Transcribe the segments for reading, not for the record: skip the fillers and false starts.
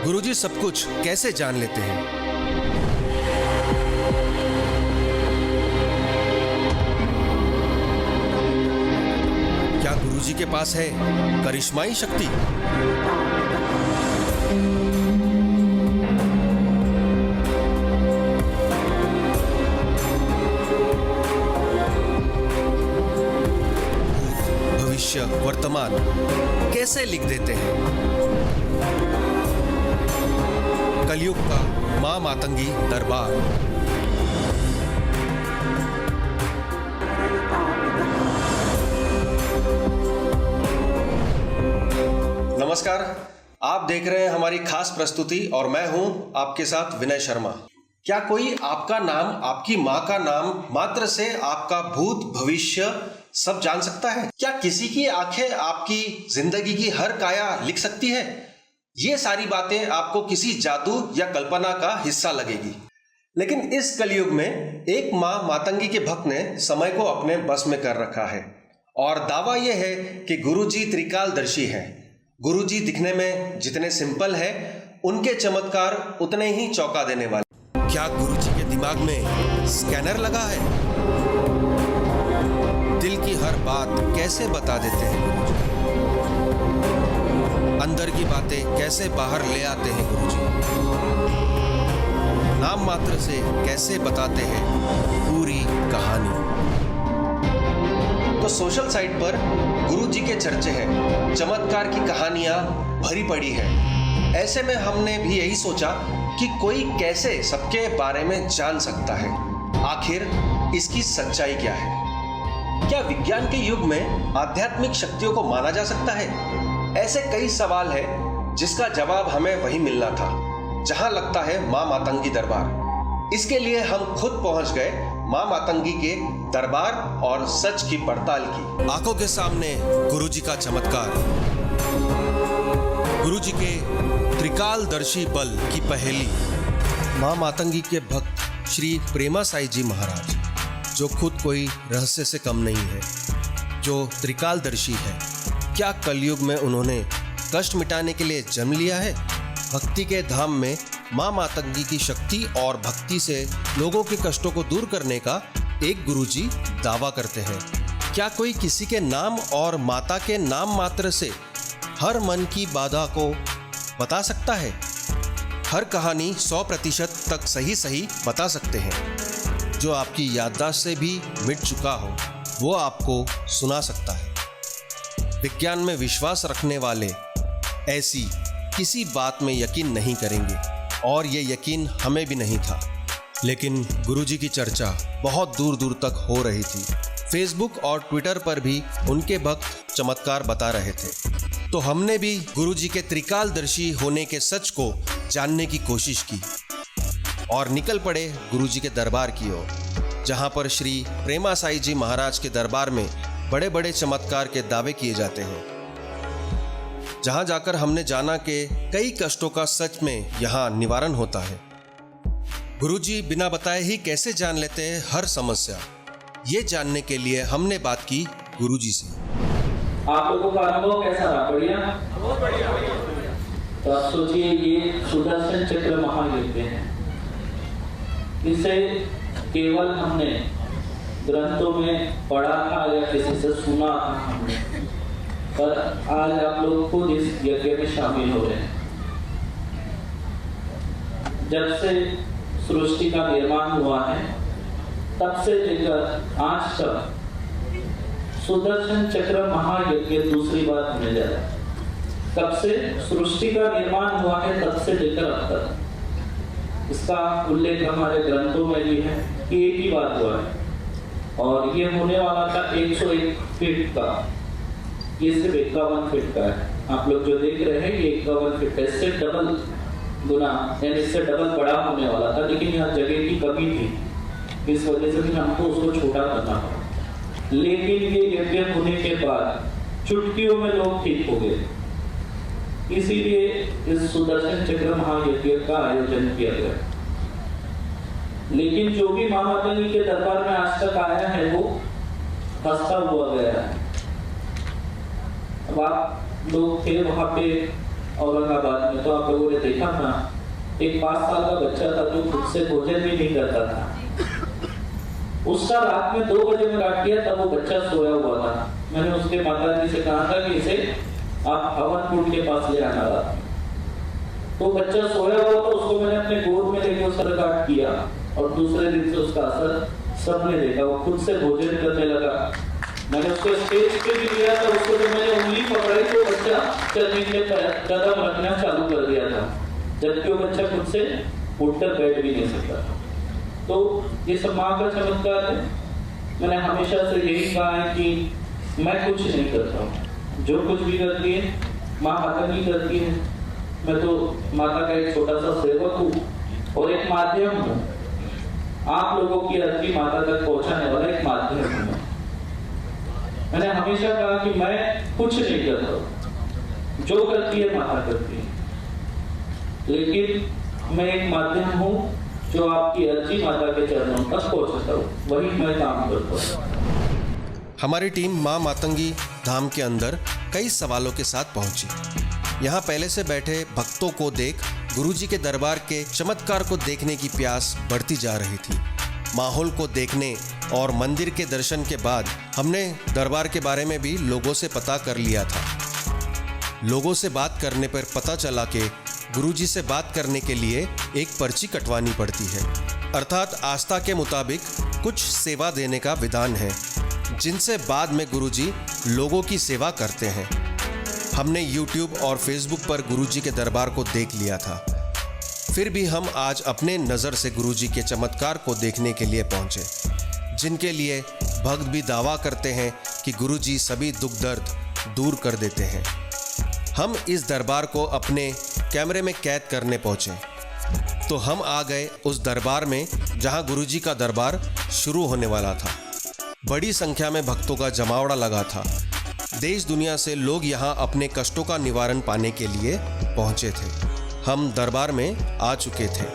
गुरुजी सब कुछ कैसे जान लेते हैं? क्या गुरुजी के पास है करिश्माई शक्ति? भविष्य वर्तमान कैसे लिख देते हैं? कलयुग का मां मातंगी दरबार। नमस्कार, आप देख रहे हैं हमारी खास प्रस्तुति और मैं हूं आपके साथ विनय शर्मा। क्या कोई आपका नाम, आपकी मां का नाम मात्र से आपका भूत भविष्य सब जान सकता है? क्या किसी की आंखें आपकी जिंदगी की हर काया लिख सकती है? ये सारी बातें आपको किसी जादू या कल्पना का हिस्सा लगेगी, लेकिन इस कलयुग में एक मां मातंगी के भक्त ने समय को अपने बस में कर रखा है और दावा यह है कि गुरुजी त्रिकालदर्शी हैं। गुरुजी दिखने में जितने सिंपल है, उनके चमत्कार उतने ही चौंका देने वाले। क्या गुरुजी के दिमाग में स्कैनर लगा है? दिल की हर बात कैसे बता देते हैं गुरुजी? अंदर की बातें कैसे बाहर ले आते हैं गुरुजी? नाम मात्र से कैसे बताते हैं पूरी कहानी? तो सोशल साइट पर गुरुजी के चर्चे हैं, चमत्कार की कहानियां भरी पड़ी हैं। ऐसे में हमने भी यही सोचा कि कोई कैसे सबके बारे में जान सकता है। आखिर इसकी सच्चाई क्या है? क्या विज्ञान के युग में आध्यात्मिक शक्तियों को माना जा सकता है? ऐसे कई सवाल हैं जिसका जवाब हमें वही मिलना था जहां लगता है मां मातंगी दरबार। इसके लिए हम खुद पहुंच गए मां मातंगी के दरबार और सच की पड़ताल की। आंखों के सामने गुरुजी का चमत्कार, गुरुजी के त्रिकालदर्शी बल की पहेली। मां मातंगी के भक्त श्री प्रेमा साई जी महाराज, जो खुद कोई रहस्य से कम नहीं है, जो त्रिकालदर्शी है, क्या कलयुग में उन्होंने कष्ट मिटाने के लिए जन्म लिया है? भक्ति के धाम में मां मातंगी की शक्ति और भक्ति से लोगों के कष्टों को दूर करने का एक गुरुजी दावा करते हैं। क्या कोई किसी के नाम और माता के नाम मात्र से हर मन की बाधा को बता सकता है? हर कहानी 100% तक सही बता सकते हैं। जो आपकी याददाश्त से भी मिट चुका हो, वो आपको सुना सकता है। विज्ञान में विश्वास रखने वाले ऐसी किसी बात में यकीन नहीं करेंगे और ये यकीन हमें भी नहीं था, लेकिन गुरुजी की चर्चा बहुत दूर दूर तक हो रही थी। फेसबुक और ट्विटर पर भी उनके भक्त चमत्कार बता रहे थे, तो हमने भी गुरुजी के त्रिकालदर्शी होने के सच को जानने की कोशिश की और निकल पड़े गुरुजी के दरबार की ओर, जहां पर श्री प्रेमा साई जी महाराज के दरबार में बड़े बड़े चमत्कार के दावे किए जाते हैं। जहां जाकर हमने जाना कि कई कष्टों का सच में यहां निवारण होता है। गुरुजी बिना बताए ही कैसे जान लेते हैं हर समस्या? ये जानने के लिए हमने बात की गुरुजी से। आप लोगों का अनुभव कैसा रहा? बढ़िया? बहुत बढ़िया। तो आप सोचिए, ये सुदर्शन चक्र महायज्ञ है। इसे केवल हमने ग्रंथों में पढ़ा था या किसी से सुना था हमने, पर आज आप लोग खुद इस यज्ञ में शामिल हो रहे हैं। जब से सृष्टि का निर्माण हुआ है, तब से लेकर आज तक सुदर्शन चक्र महायज्ञ दूसरी बार होने जा रहा है। तब से सृष्टि का निर्माण हुआ है, तब से लेकर अब तक इसका उल्लेख हमारे ग्रंथों में भी है कि एक ही बार हुआ है और ये होने वाला था 101 फीट का। ये सिर्फ 51 फीट का है। आप लोग जो देख रहे हैं ये 51 फीट है, इससे डबल गुना यानी इससे डबल बड़ा होने वाला था, लेकिन यहाँ जगह की कमी थी, इस वजह से भी हमको उसको छोटा करना पड़ा। लेकिन ये यज्ञ होने के बाद चुटकियों में लोग ठीक हो गए, इसीलिए इस सुदर्शन चक्र महायज्ञ का आयोजन किया गया। लेकिन जो भी मां मातंगी के दरबार में आज तक आया है वो हंसता हुआ गया है। अब आप लोग थे वहां पे औरंगाबाद में, तो आप लोगों ने देखा था एक 5 साल का बच्चा था जो खुद से भोजन भी नहीं करता था। उसका रात में 2 बजे में काट दिया, तब वो बच्चा सोया हुआ था। मैंने उसके माता जी से कहा था कि इसे आप हवन कुंड के पास ले आना था। तो बच्चा सोया हुआ, तो उसको मैंने अपने गोद में लेके उसका काट किया और दूसरे दिन से उसका असर सबने देखा। वो खुद से भोजन करने लगा। मैंने उसको स्टेज पे भी लिया था, उसको जब मैंने उंगली पकड़ी तो बच्चा चलने के कदम रखना चालू कर दिया था, जबकि वो बच्चा खुद से उठकर बैठ भी नहीं सकता था। तो ये सब माँ का चमत्कार है। मैंने हमेशा से यही कहा है कि मैं कुछ नहीं करता हूँ, जो कुछ भी करती है माँ मातंगी करती है। मैं तो माता का एक छोटा सा सेवक हूँ और एक माध्यम हूँ, आप लोगों की अर्जी माता तक पहुँचाने वाला एक माध्यम हूँ। मैंने हमेशा कहा कि मैं कुछ नहीं करता, जो करती है माता करती है, लेकिन मैं एक माध्यम हूँ जो आपकी अर्जी माता के चरणों तक पहुँचाता हूँ, वही मैं काम करता हूँ। हमारी टीम माँ मातंगी धाम के अंदर कई सवालों के साथ पहुंची। यहाँ पहले से बैठे भक्तों को देख गुरुजी के दरबार के चमत्कार को देखने की प्यास बढ़ती जा रही थी। माहौल को देखने और मंदिर के दर्शन के बाद हमने दरबार के बारे में भी लोगों से पता कर लिया था। लोगों से बात करने पर पता चला कि गुरुजी से बात करने के लिए एक पर्ची कटवानी पड़ती है, अर्थात आस्था के मुताबिक कुछ सेवा देने का विधान है, जिनसे बाद में गुरुजी लोगों की सेवा करते हैं। हमने YouTube और Facebook पर गुरुजी के दरबार को देख लिया था। फिर भी हम आज अपने नज़र से गुरुजी के चमत्कार को देखने के लिए पहुँचे, जिनके लिए भक्त भी दावा करते हैं कि गुरुजी सभी दुख दर्द दूर कर देते हैं। हम इस दरबार को अपने कैमरे में कैद करने पहुँचे तो हम आ गए उस दरबार में जहाँ गुरुजी का दरबार शुरू होने वाला था। बड़ी संख्या में भक्तों का जमावड़ा लगा था। देश दुनिया से लोग यहाँ अपने कष्टों का निवारण पाने के लिए पहुँचे थे। हम दरबार में आ चुके थे।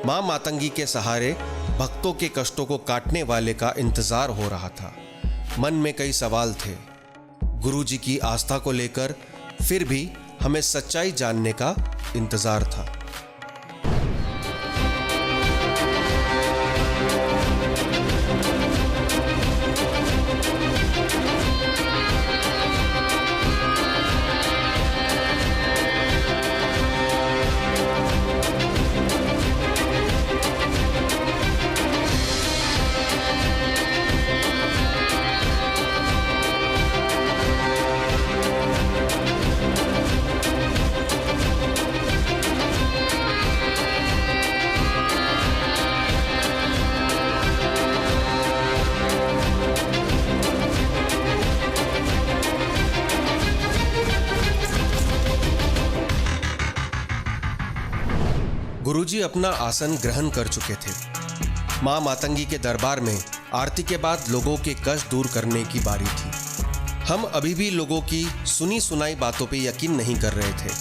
माँ मातंगी के सहारे भक्तों के कष्टों को काटने वाले का इंतजार हो रहा था। मन में कई सवाल थे गुरुजी की आस्था को लेकर, फिर भी हमें सच्चाई जानने का इंतजार था। गुरुजी अपना आसन ग्रहण कर चुके थे। माँ मातंगी के दरबार में आरती के बाद लोगों के कष्ट दूर करने की बारी थी। हम अभी भी लोगों की सुनी सुनाई बातों पे यकीन नहीं कर रहे थे।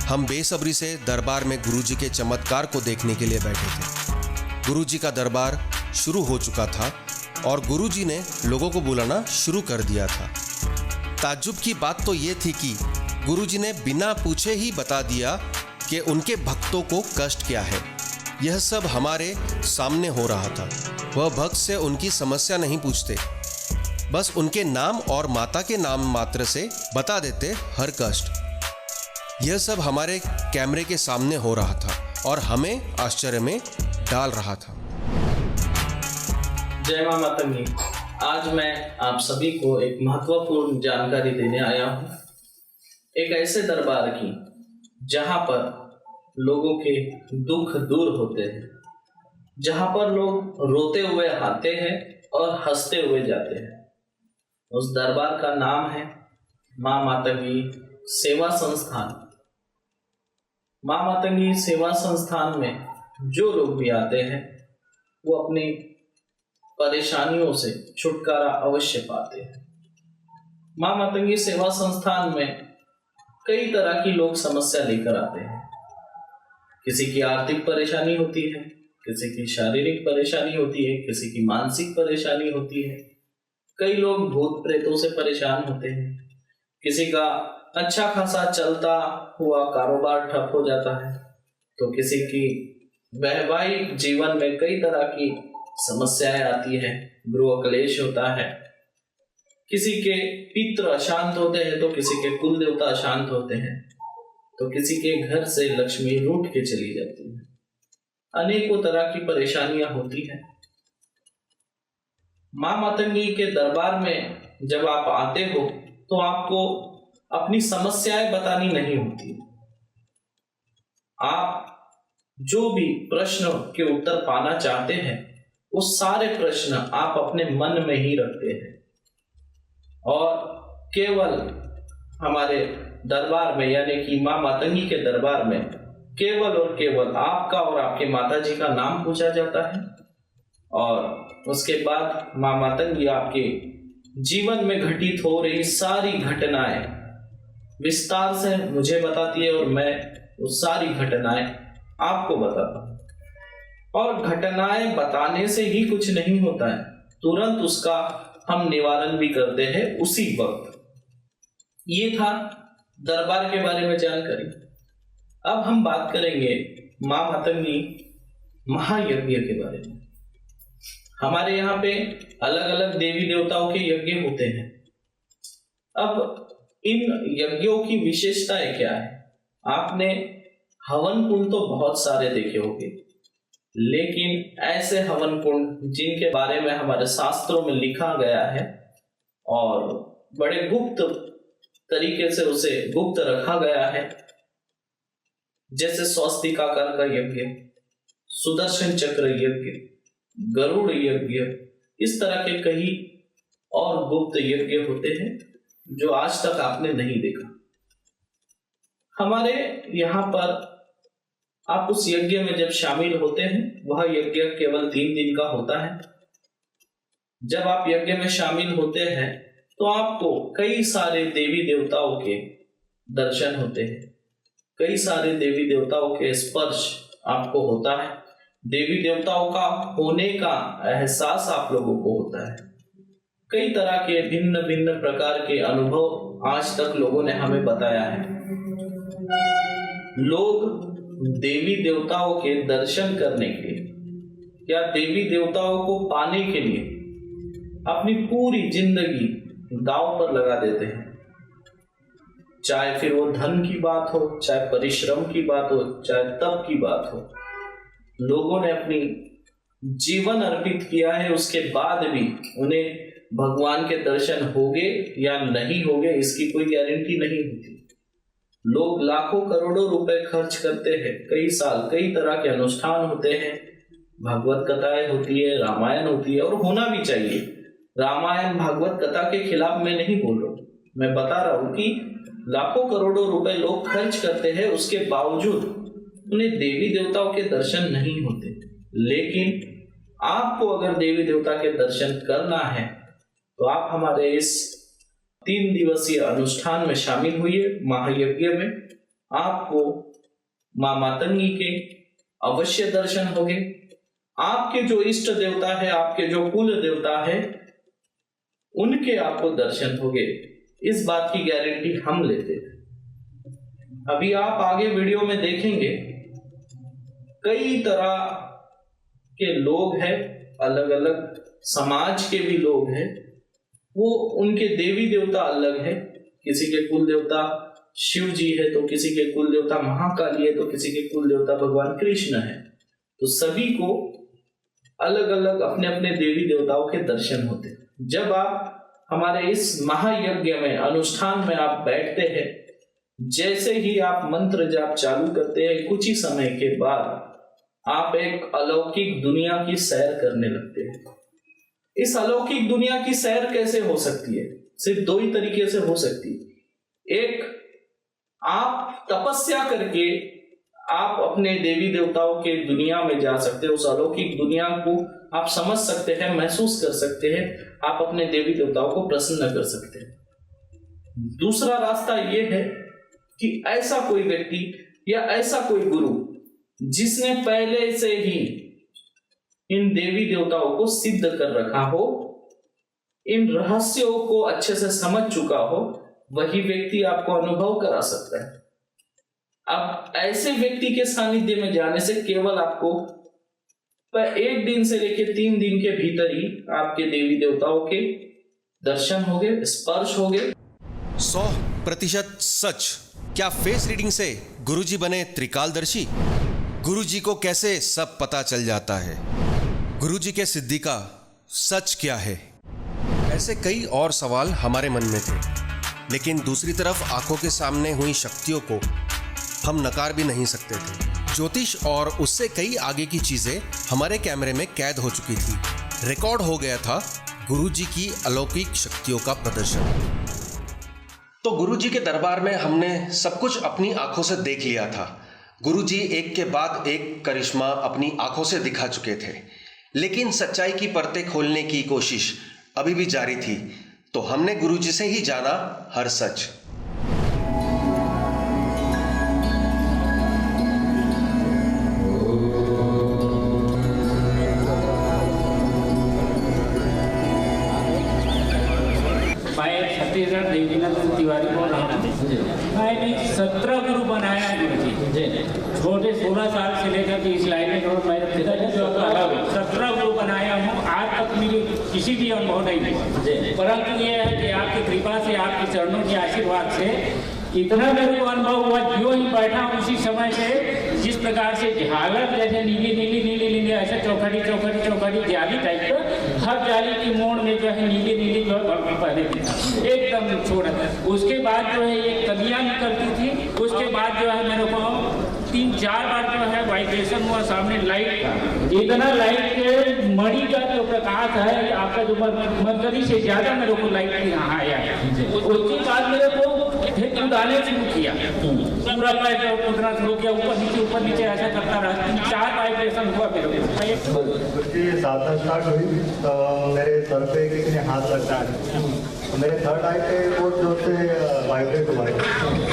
हम बेसब्री से दरबार में गुरुजी के चमत्कार को देखने के लिए बैठे थे। गुरुजी का दरबार शुरू हो चुका था और गुरुजी ने लोगों को बुलाना शुरू कर दिया था। ताज्जुब की बात तो ये थी कि गुरुजी ने बिना पूछे ही बता दिया कि उनके भक्तों को कष्ट क्या है। यह सब हमारे सामने हो रहा था। वह भक्त से उनकी समस्या नहीं पूछते, बस उनके नाम और माता के नाम मात्र से बता देते हर कष्ट। यह सब हमारे कैमरे के सामने हो रहा था और हमें आश्चर्य में डाल रहा था। जय मां मातंगी। आज मैं आप सभी को एक महत्वपूर्ण जानकारी देने आया हूँ, एक ऐसे दरबार की जहाँ पर लोगों के दुख दूर होते हैं, जहाँ पर लोग रोते हुए आते हैं और हंसते हुए जाते हैं। उस दरबार का नाम है माँ मातंगी सेवा संस्थान। माँ मातंगी सेवा संस्थान में जो लोग भी आते हैं वो अपनी परेशानियों से छुटकारा अवश्य पाते हैं। माँ मातंगी सेवा संस्थान में कई तरह की लोग समस्या लेकर आते हैं। किसी की आर्थिक परेशानी होती है, किसी की शारीरिक परेशानी होती है, किसी की मानसिक परेशानी होती है। कई लोग भूत प्रेतों से परेशान होते हैं, किसी का अच्छा खासा चलता हुआ कारोबार ठप हो जाता है, तो किसी की वैवाहिक जीवन में कई तरह की समस्याएं आती है, गृह क्लेश होता है, किसी के पितृ अशांत होते हैं तो किसी के कुल देवता अशांत होते हैं, तो किसी के घर से लक्ष्मी रूठ के चली जाती है। अनेकों तरह की परेशानियां होती हैं। मां मातंगी के दरबार में जब आप आते हो तो आपको अपनी समस्याएं बतानी नहीं होती। आप जो भी प्रश्न के उत्तर पाना चाहते हैं वो सारे प्रश्न आप अपने मन में ही रखते हैं और केवल हमारे दरबार में यानी कि मां मातंगी के दरबार में केवल और केवल आपका और आपके माताजी का नाम पूछा जाता है और उसके बाद मां मातंगी आपके जीवन में घटित हो रही सारी घटनाएं विस्तार से मुझे बताती है और मैं वो सारी घटनाएं आपको बताता हूं। और घटनाएं बताने से ही कुछ नहीं होता है, तुरंत उसका हम निवारण भी करते हैं उसी वक्त। ये था दरबार के बारे में जानकारी। अब हम बात करेंगे मां मातंगी महायज्ञ के बारे में। हमारे यहाँ पे अलग अलग देवी देवताओं के यज्ञ होते हैं। अब इन यज्ञों की विशेषताएं क्या है? आपने हवन कुंड तो बहुत सारे देखे होंगे, लेकिन ऐसे हवन कुंड जिनके बारे में हमारे शास्त्रों में लिखा गया है और बड़े गुप्त तरीके से उसे गुप्त रखा गया है, जैसे स्वस्तिकाकार का यज्ञ, सुदर्शन चक्र यज्ञ, गरुड़ यज्ञ, इस तरह के कई और गुप्त यज्ञ होते हैं जो आज तक आपने नहीं देखा। हमारे यहाँ पर आप उस यज्ञ में जब शामिल होते हैं, वह यज्ञ केवल 3 दिन का होता है। जब आप यज्ञ में शामिल होते हैं तो आपको कई सारे देवी देवताओं के दर्शन होते हैं, कई सारे देवी देवताओं के स्पर्श आपको होता है, देवी देवताओं का होने का एहसास आप लोगों को होता है। कई तरह के भिन्न भिन्न प्रकार के अनुभव आज तक लोगों ने हमें बताया है। लोग देवी देवताओं के दर्शन करने के लिए या देवी देवताओं को पाने के लिए अपनी पूरी जिंदगी दांव पर लगा देते हैं, चाहे फिर वो धन की बात हो, चाहे परिश्रम की बात हो, चाहे तप की बात हो। लोगों ने अपनी जीवन अर्पित किया है, उसके बाद भी उन्हें भगवान के दर्शन होंगे या नहीं होंगे इसकी कोई गारंटी नहीं होती। लोग लाखों करोड़ों रुपए खर्च करते हैं, कई साल कई तरह के अनुष्ठान होते हैं, भागवत कथाएं होती है, रामायण होती है और होना भी चाहिए। रामायण भागवत कथा के खिलाफ मैं नहीं बोल रहा हूँ, मैं बता रहा हूँ कि लाखों करोड़ों रुपए लोग खर्च करते हैं, उसके बावजूद उन्हें देवी देवताओं के दर्शन नहीं होते। लेकिन आपको अगर देवी देवता के दर्शन करना है तो आप हमारे इस 3 दिवसीय अनुष्ठान में शामिल हुई महायज्ञ में। आपको मां मातंगी के अवश्य दर्शन होंगे। आपके जो इष्ट देवता है, आपके जो कुल देवता है, उनके आपको दर्शन होंगे, इस बात की गारंटी हम लेते हैं। अभी आप आगे वीडियो में देखेंगे कई तरह के लोग हैं, अलग अलग समाज के भी लोग हैं, वो उनके देवी देवता अलग है। किसी के कुल देवता शिव जी है तो किसी के कुल देवता महाकाली है तो किसी के कुल देवता भगवान कृष्ण है। तो सभी को अलग अलग अपने अपने देवी देवताओं के दर्शन होते हैं। जब आप हमारे इस महायज्ञ में अनुष्ठान में आप बैठते हैं, जैसे ही आप मंत्र जाप चालू करते हैं, कुछ ही समय के बाद आप एक अलौकिक दुनिया की सैर करने लगते हैं। इस अलौकिक दुनिया की सैर कैसे हो सकती है? सिर्फ 2 ही तरीके से हो सकती है। एक, आप तपस्या करके आप अपने देवी देवताओं के दुनिया में जा सकते हैं, उस अलौकिक दुनिया को आप समझ सकते हैं, महसूस कर सकते हैं, आप अपने देवी देवताओं को प्रसन्न कर सकते हैं। दूसरा रास्ता यह है कि ऐसा कोई व्यक्ति या ऐसा कोई गुरु जिसने पहले से ही इन देवी देवताओं को सिद्ध कर रखा हो, इन रहस्यों को अच्छे से समझ चुका हो, वही व्यक्ति आपको अनुभव करा सकता है। अब ऐसे व्यक्ति के सानिध्य में जाने से केवल आपको पर 1 दिन से लेकर 3 दिन के भीतर ही आपके देवी देवताओं के दर्शन हो गए, स्पर्श हो गए। 100% सच। क्या फेस रीडिंग से गुरुजी बने त्रिकालदर्शी? गुरुजी को कैसे सब पता चल जाता है? गुरुजी के सिद्धि का सच क्या है? ऐसे कई और सवाल हमारे मन में थे, लेकिन दूसरी तरफ आंखों के सामने हुई शक्तियों को हम नकार भी नहीं सकते थे। ज्योतिष और उससे कई आगे की चीजें हमारे कैमरे में कैद हो चुकी थी। रिकॉर्ड हो गया था गुरुजी की अलौकिक शक्तियों का प्रदर्शन। तो गुरुजी के दरबार में हमने सब कुछ अपनी आंखों से देख लिया था। गुरुजी एक के बाद एक करिश्मा अपनी आंखों से दिखा चुके थे, लेकिन सच्चाई की परतें खोलने की कोशिश अभी भी जारी थी। तो हमने गुरुजी से ही जाना हर सच। छत्तीसगढ़ देवीनंदन तिवारी बोल रहा हूँ। मैंने 17 गुरु बनाया गुरुजी। छोटे 16 साल से लेकर के इस लाइन में मेरे पिताजी जो अलग 17 गुरु बनाया हूँ। आज तक मेरी किसी भी अनुभव नहीं है, परंतु ये है कि आपकी कृपा से, आपके चरणों के आशीर्वाद से इतना मेरे को अनुभव हुआ। जो ही बैठा उसी समय से जिस प्रकार से झालर जैसे नीली नीली नीली नीली ऐसे चौखड़ी चौखड़ी चौखड़ी जाली टाइप का, हर जाली की मोड़ में जो है नीली नीली जो है पहले एकदम छोड़ा। उसके बाद जो है एक कलियाँ निकलती थी। उसके बाद जो है मेरे को 3-4 बार जो है वाइब्रेशन हुआ सामने लाइट का। इतना लाइट के मणि का जो प्रकाश है आपका जो मरकरी से ज्यादा मेरे को लाइट यहाँ आया। उसके बाद मेरे को फिर उड़ाने शुरू किया, पूरा पैर उड़ना शुरू किया, ऊपर नीचे ऐसा करता रहा। 3-4 वाइब्रेशन हुआ मेरे को। कुछ साधना स्टार्ट हुई तो मेरे सर पे किसी ने हाथ लगता है, मेरे थर्ड आई पे बहुत जोर से वाइब्रेट हुआ है।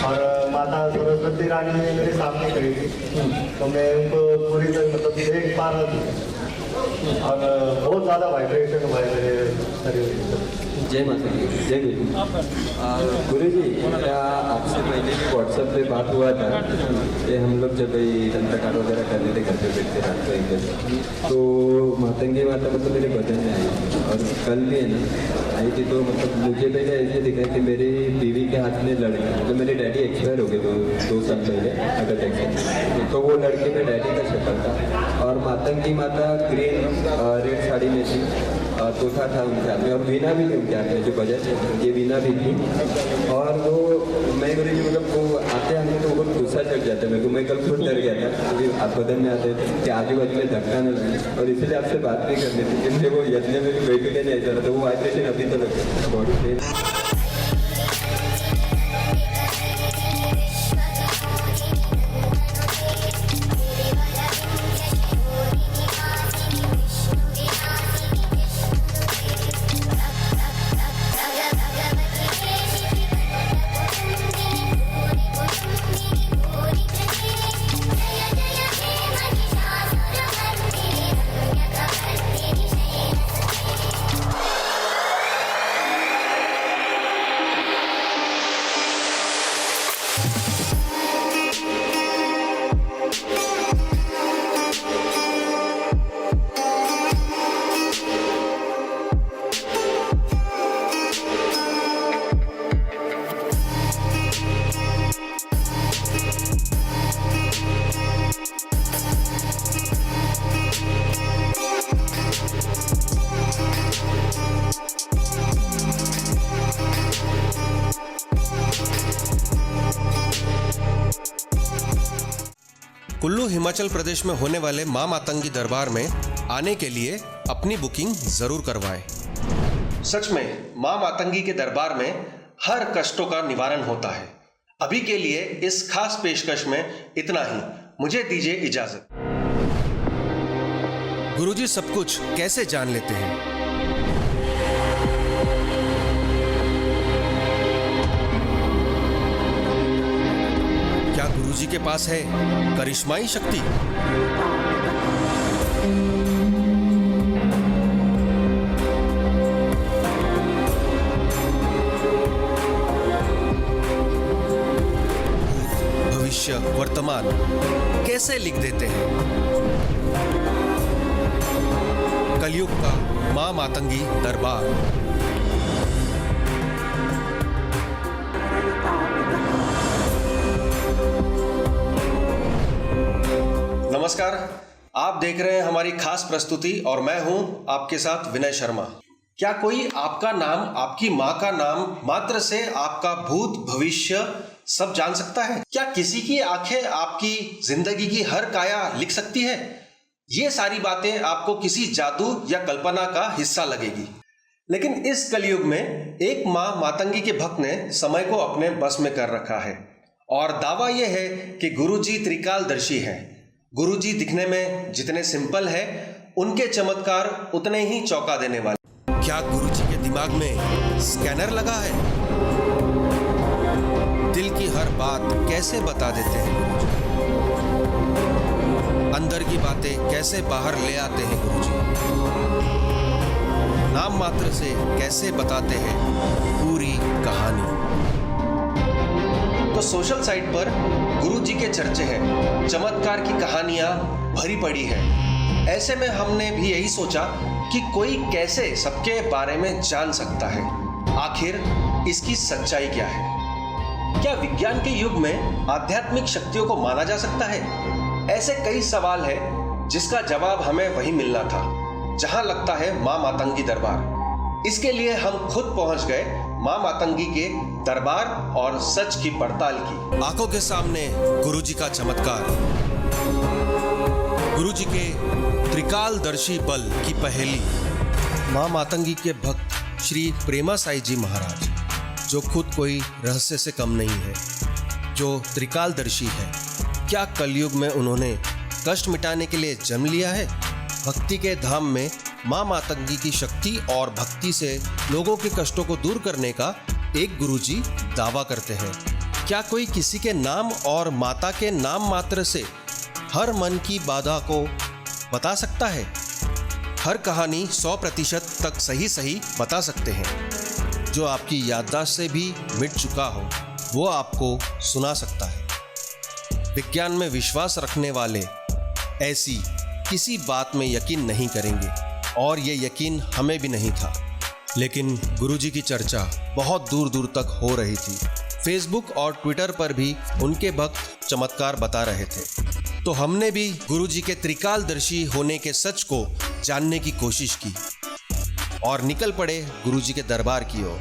और माता सरस्वती रानी मेरे सामने खड़ी थी, तो मैं उनको पूरी तरह मतलब एक बार और बहुत ज़्यादा वाइब्रेशन हुआ है मेरे शरीर। जय माता दी, जय गुरु जी। क्या आपसे पहले व्हाट्सएप पे बात हुआ था? ये हम लोग जब दंतकार वगैरह करने थे घर पे बैठते रात को 1 बजे, तो मातंगी माता मतलब मेरे बदन में आई थी। और कल भी है ना आई थी, तो मतलब मुझे पहले ऐसे दिखा कि मेरी बीवी के हाथ में लड़का, मतलब मेरे डैडी एक्सपायर हो गए 2 साल पहले अगर एक्सपायर, तो वो लड़के में डैडी का शक्ल था। और मातंगी माता ग्रीन रेड साड़ी में थी, तोता था उनके हाथ में, और वीणा भी थी उनके हाथ में, जो बजट है ये वीणा भी थी। और वो मैं गुरु जी मतलब वो आते आते तो बहुत गुस्सा चढ़ जाता है मेरे को। मैं कल खुद डर गया था क्योंकि आप बदन में आते थे कि आजू बाजू में धक्का न लगे, और इसलिए आपसे बात नहीं करनी थी। जिनसे वो यज्ञ में भी बैठ के नहीं ऐसा रहा, तो वो वाइब्रेशन अभी तो लगता बॉडी पे। कुल्लू हिमाचल प्रदेश में होने वाले मां मातंगी दरबार में आने के लिए अपनी बुकिंग जरूर करवाएं। सच में मां मातंगी के दरबार में हर कष्टों का निवारण होता है। अभी के लिए इस खास पेशकश में इतना ही। मुझे दीजिए इजाजत। गुरुजी सब कुछ कैसे जान लेते हैं? क्या गुरुजी के पास है करिश्माई शक्ति? भविष्य वर्तमान कैसे लिख देते हैं। कलयुग का मां मातंगी दरबार। नमस्कार, आप देख रहे हैं हमारी खास प्रस्तुति और मैं हूं आपके साथ विनय शर्मा। क्या कोई आपका नाम, आपकी माँ का नाम मात्र से आपका भूत भविष्य सब जान सकता है? क्या किसी की आंखें आपकी जिंदगी की हर काया लिख सकती है? ये सारी बातें आपको किसी जादू या कल्पना का हिस्सा लगेगी, लेकिन इस कलयुग में एक माँ मातंगी के भक्त ने समय को अपने बस में कर रखा है और दावा यह है कि गुरुजी त्रिकालदर्शी हैं। गुरुजी दिखने में जितने सिंपल है, उनके चमत्कार उतने ही चौंका देने वाले। क्या गुरुजी के दिमाग में स्कैनर लगा है? दिल की हर बात कैसे बता देते हैं गुरुजी? अंदर की बातें कैसे बाहर ले आते हैं गुरुजी? नाम मात्र से कैसे बताते हैं पूरी कहानी? तो सोशल साइट पर गुरुजी के चर्चे हैं, चमत्कार की कहानियां भरी पड़ी हैं। ऐसे में हमने भी यही सोचा कि कोई कैसे सबके बारे में जान सकता है। आखिर इसकी सच्चाई क्या है? क्या विज्ञान के युग में आध्यात्मिक शक्तियों को माना जा सकता है? ऐसे कई सवाल हैं जिसका जवाब हमें वही मिलना था जहां लगता है मां मातंगी दरबार। इसके लिए हम खुद पहुंच गए मां मातंगी के दरबार और सच की पड़ताल की। आंखों के सामने गुरुजी का चमत्कार, गुरुजी के त्रिकालदर्शी बल की पहेली। मां मातंगी के भक्त श्री प्रेमा साई जी महाराज, जो खुद कोई रहस्य से कम नहीं है, जो त्रिकालदर्शी है, क्या कलयुग में उन्होंने कष्ट मिटाने के लिए जन्म लिया है? भक्ति के धाम में मां मातंगी की शक्ति और भक्ति से लोगों के कष्टों को दूर करने का एक गुरुजी दावा करते हैं। क्या कोई किसी के नाम और माता के नाम मात्र से हर मन की बाधा को बता सकता है? हर कहानी 100% तक सही बता सकते हैं। जो आपकी याददाश्त से भी मिट चुका हो, वो आपको सुना सकता है। विज्ञान में विश्वास रखने वाले ऐसी किसी बात में यकीन नहीं करेंगे और ये यकीन हमें भी नहीं था, लेकिन गुरुजी की चर्चा बहुत दूर दूर तक हो रही थी। फेसबुक और ट्विटर पर भी उनके भक्त चमत्कार बता रहे थे, तो हमने भी गुरुजी के त्रिकालदर्शी होने के सच को जानने की कोशिश की और निकल पड़े गुरुजी के दरबार की ओर,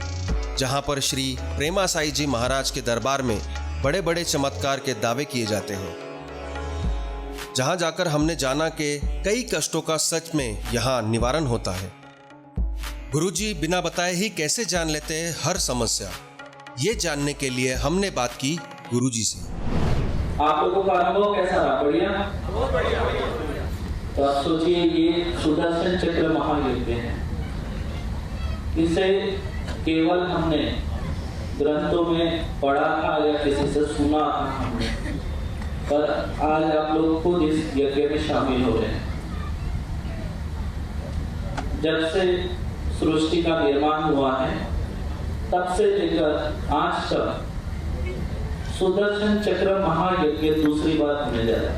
जहां पर श्री प्रेमा साई जी महाराज के दरबार में बड़े बड़े चमत्कार के दावे किए जाते हैं। जहां जाकर हमने जाना कि कई कष्टों का सच में यहाँ निवारण होता है। गुरुजी बिना बताए ही कैसे जान लेते हैं हर समस्या, ये जानने के लिए हमने बात की गुरुजी से। आप लोगों का अनुभव कैसा रहा? बढ़िया? तो आप सोचिए, ये सुदर्शन चक्र महायज्ञ है। इसे केवल हमने ग्रंथों में पढ़ा था या किसी से सुना था हमने, पर आज आप लोग खुद इस यज्ञ में शामिल हो रहे हैं। जब से सृष्टि का निर्माण हुआ है, तब से लेकर आज तक सुदर्शन चक्र महायज्ञ दूसरी बार होने जा रहा है।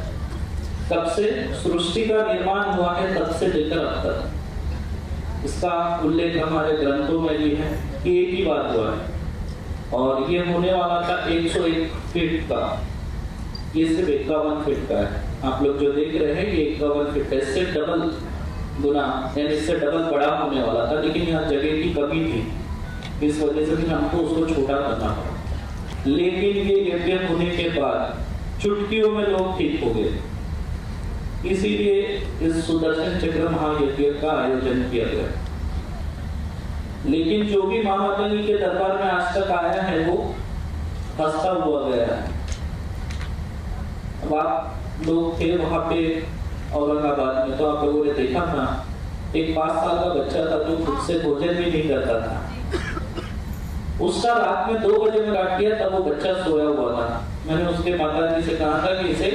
तब से सृष्टि का निर्माण हुआ है, तब से लेकर अब तक इसका उल्लेख हमारे ग्रंथों में भी है कि एक ही बार हुआ है और ये होने वाला था 101 फीट का। ये सिर्फ 51 फीट का है। आप लोग जो देख रहे हैं ये 51 फीट है, इससे डबल गुना यानी इससे डबल बड़ा होने वाला था, लेकिन यहाँ जगह की कमी थी, इस वजह से भी हमको उसको छोटा करना पड़ा। लेकिन ये यज्ञ होने के बाद चुटकियों में लोग ठीक हो गए, इसीलिए इस सुदर्शन चक्र महायज्ञ का आयोजन किया गया। लेकिन जो भी मां मातंगी के दरबार में आज तक आया है वो हंसता हुआ गया है। अब आप लोग थे वहां पे औरंगाबाद में, तो आप लोगों ने देखा था एक 5 साल का बच्चा था जो खुद से भोजन भी नहीं करता था। उसका रात में 2 बजे में काट दिया, तब वो बच्चा सोया हुआ था। मैंने उसके माता जी से कहा था कि इसे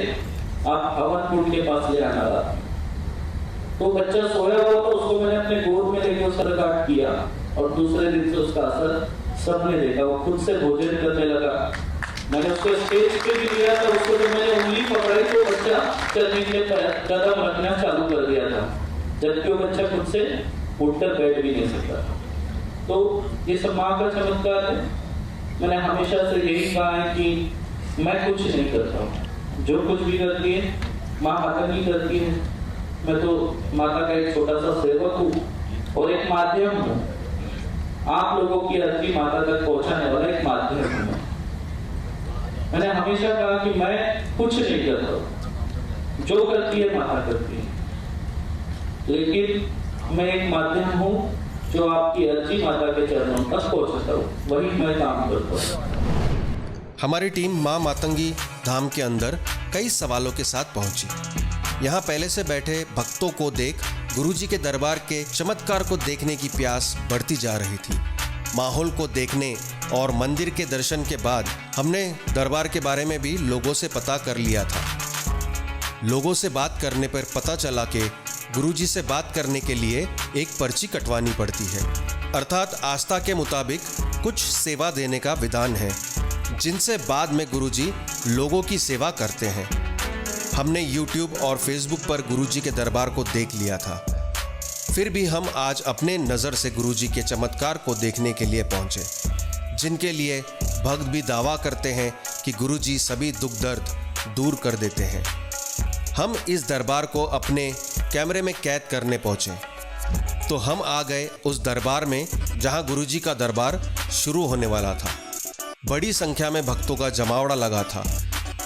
आप हवन कुंड के पास ले आना था। तो बच्चा सोया हुआ तो उसको मैंने अपने गोद में लेकर उसका काट किया और दूसरे दिन से उसका असर सबने देखा। वो खुद से भोजन करने लगा, मैंने उसको स्टेज पे भी लिया था, उसको जब मैंने उंगली पकड़ी तो बच्चा चलने के लिए कदम रखना चालू कर दिया था, जबकि वो बच्चा खुद से उठकर बैठ भी नहीं सकता था। तो ये सब माँ का चमत्कार है। मैंने हमेशा से यही कहा है कि मैं कुछ नहीं करता हूँ, जो कुछ भी करती है माँ मातंगी करती है। मैं तो माता का एक छोटा सा सेवक हूँ और एक माध्यम हूँ, आप लोगों की अर्जी माता तक पहुँचाने वाला एक माध्यम हूँ। मैंने हमेशा कहा कि मैं कुछ नहीं करता, जो करती है माता करती है, लेकिन मैं एक माध्यम हूँ जो आपकी अर्जी माता के चरणों तक पहुँचाता हूँ, वही मैं काम करता हूँ। हमारी टीम माँ मातंगी धाम के अंदर कई सवालों के साथ पहुंची। यहाँ पहले से बैठे भक्तों को देख गुरुजी के दरबार के चमत्कार को देखने की प्यास बढ़ती जा रही थी। माहौल को देखने और मंदिर के दर्शन के बाद हमने दरबार के बारे में भी लोगों से पता कर लिया था। लोगों से बात करने पर पता चला कि गुरुजी से बात करने के लिए एक पर्ची कटवानी पड़ती है, अर्थात आस्था के मुताबिक कुछ सेवा देने का विधान है, जिनसे बाद में गुरुजी लोगों की सेवा करते हैं। हमने YouTube और Facebook पर गुरुजी के दरबार को देख लिया था, फिर भी हम आज अपने नज़र से गुरुजी के चमत्कार को देखने के लिए पहुंचे, जिनके लिए भक्त भी दावा करते हैं कि गुरुजी सभी दुख दर्द दूर कर देते हैं। हम इस दरबार को अपने कैमरे में कैद करने पहुंचे तो हम आ गए उस दरबार में जहां गुरुजी का दरबार शुरू होने वाला था। बड़ी संख्या में भक्तों का जमावड़ा लगा था।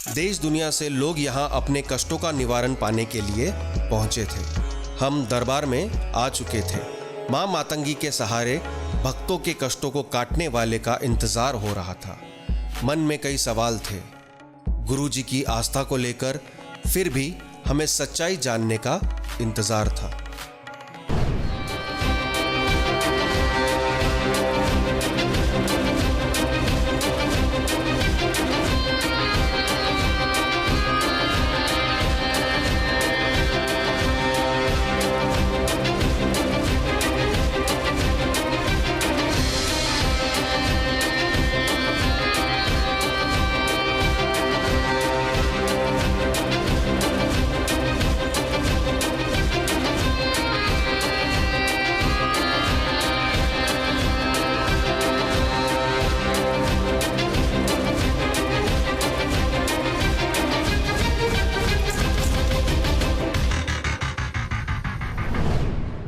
देश दुनिया से लोग यहां अपने कष्टों का निवारण पाने के लिए पहुंचे थे। हम दरबार में आ चुके थे। माँ मातंगी के सहारे भक्तों के कष्टों को काटने वाले का इंतजार हो रहा था। मन में कई सवाल थे गुरुजी की आस्था को लेकर, फिर भी हमें सच्चाई जानने का इंतजार था।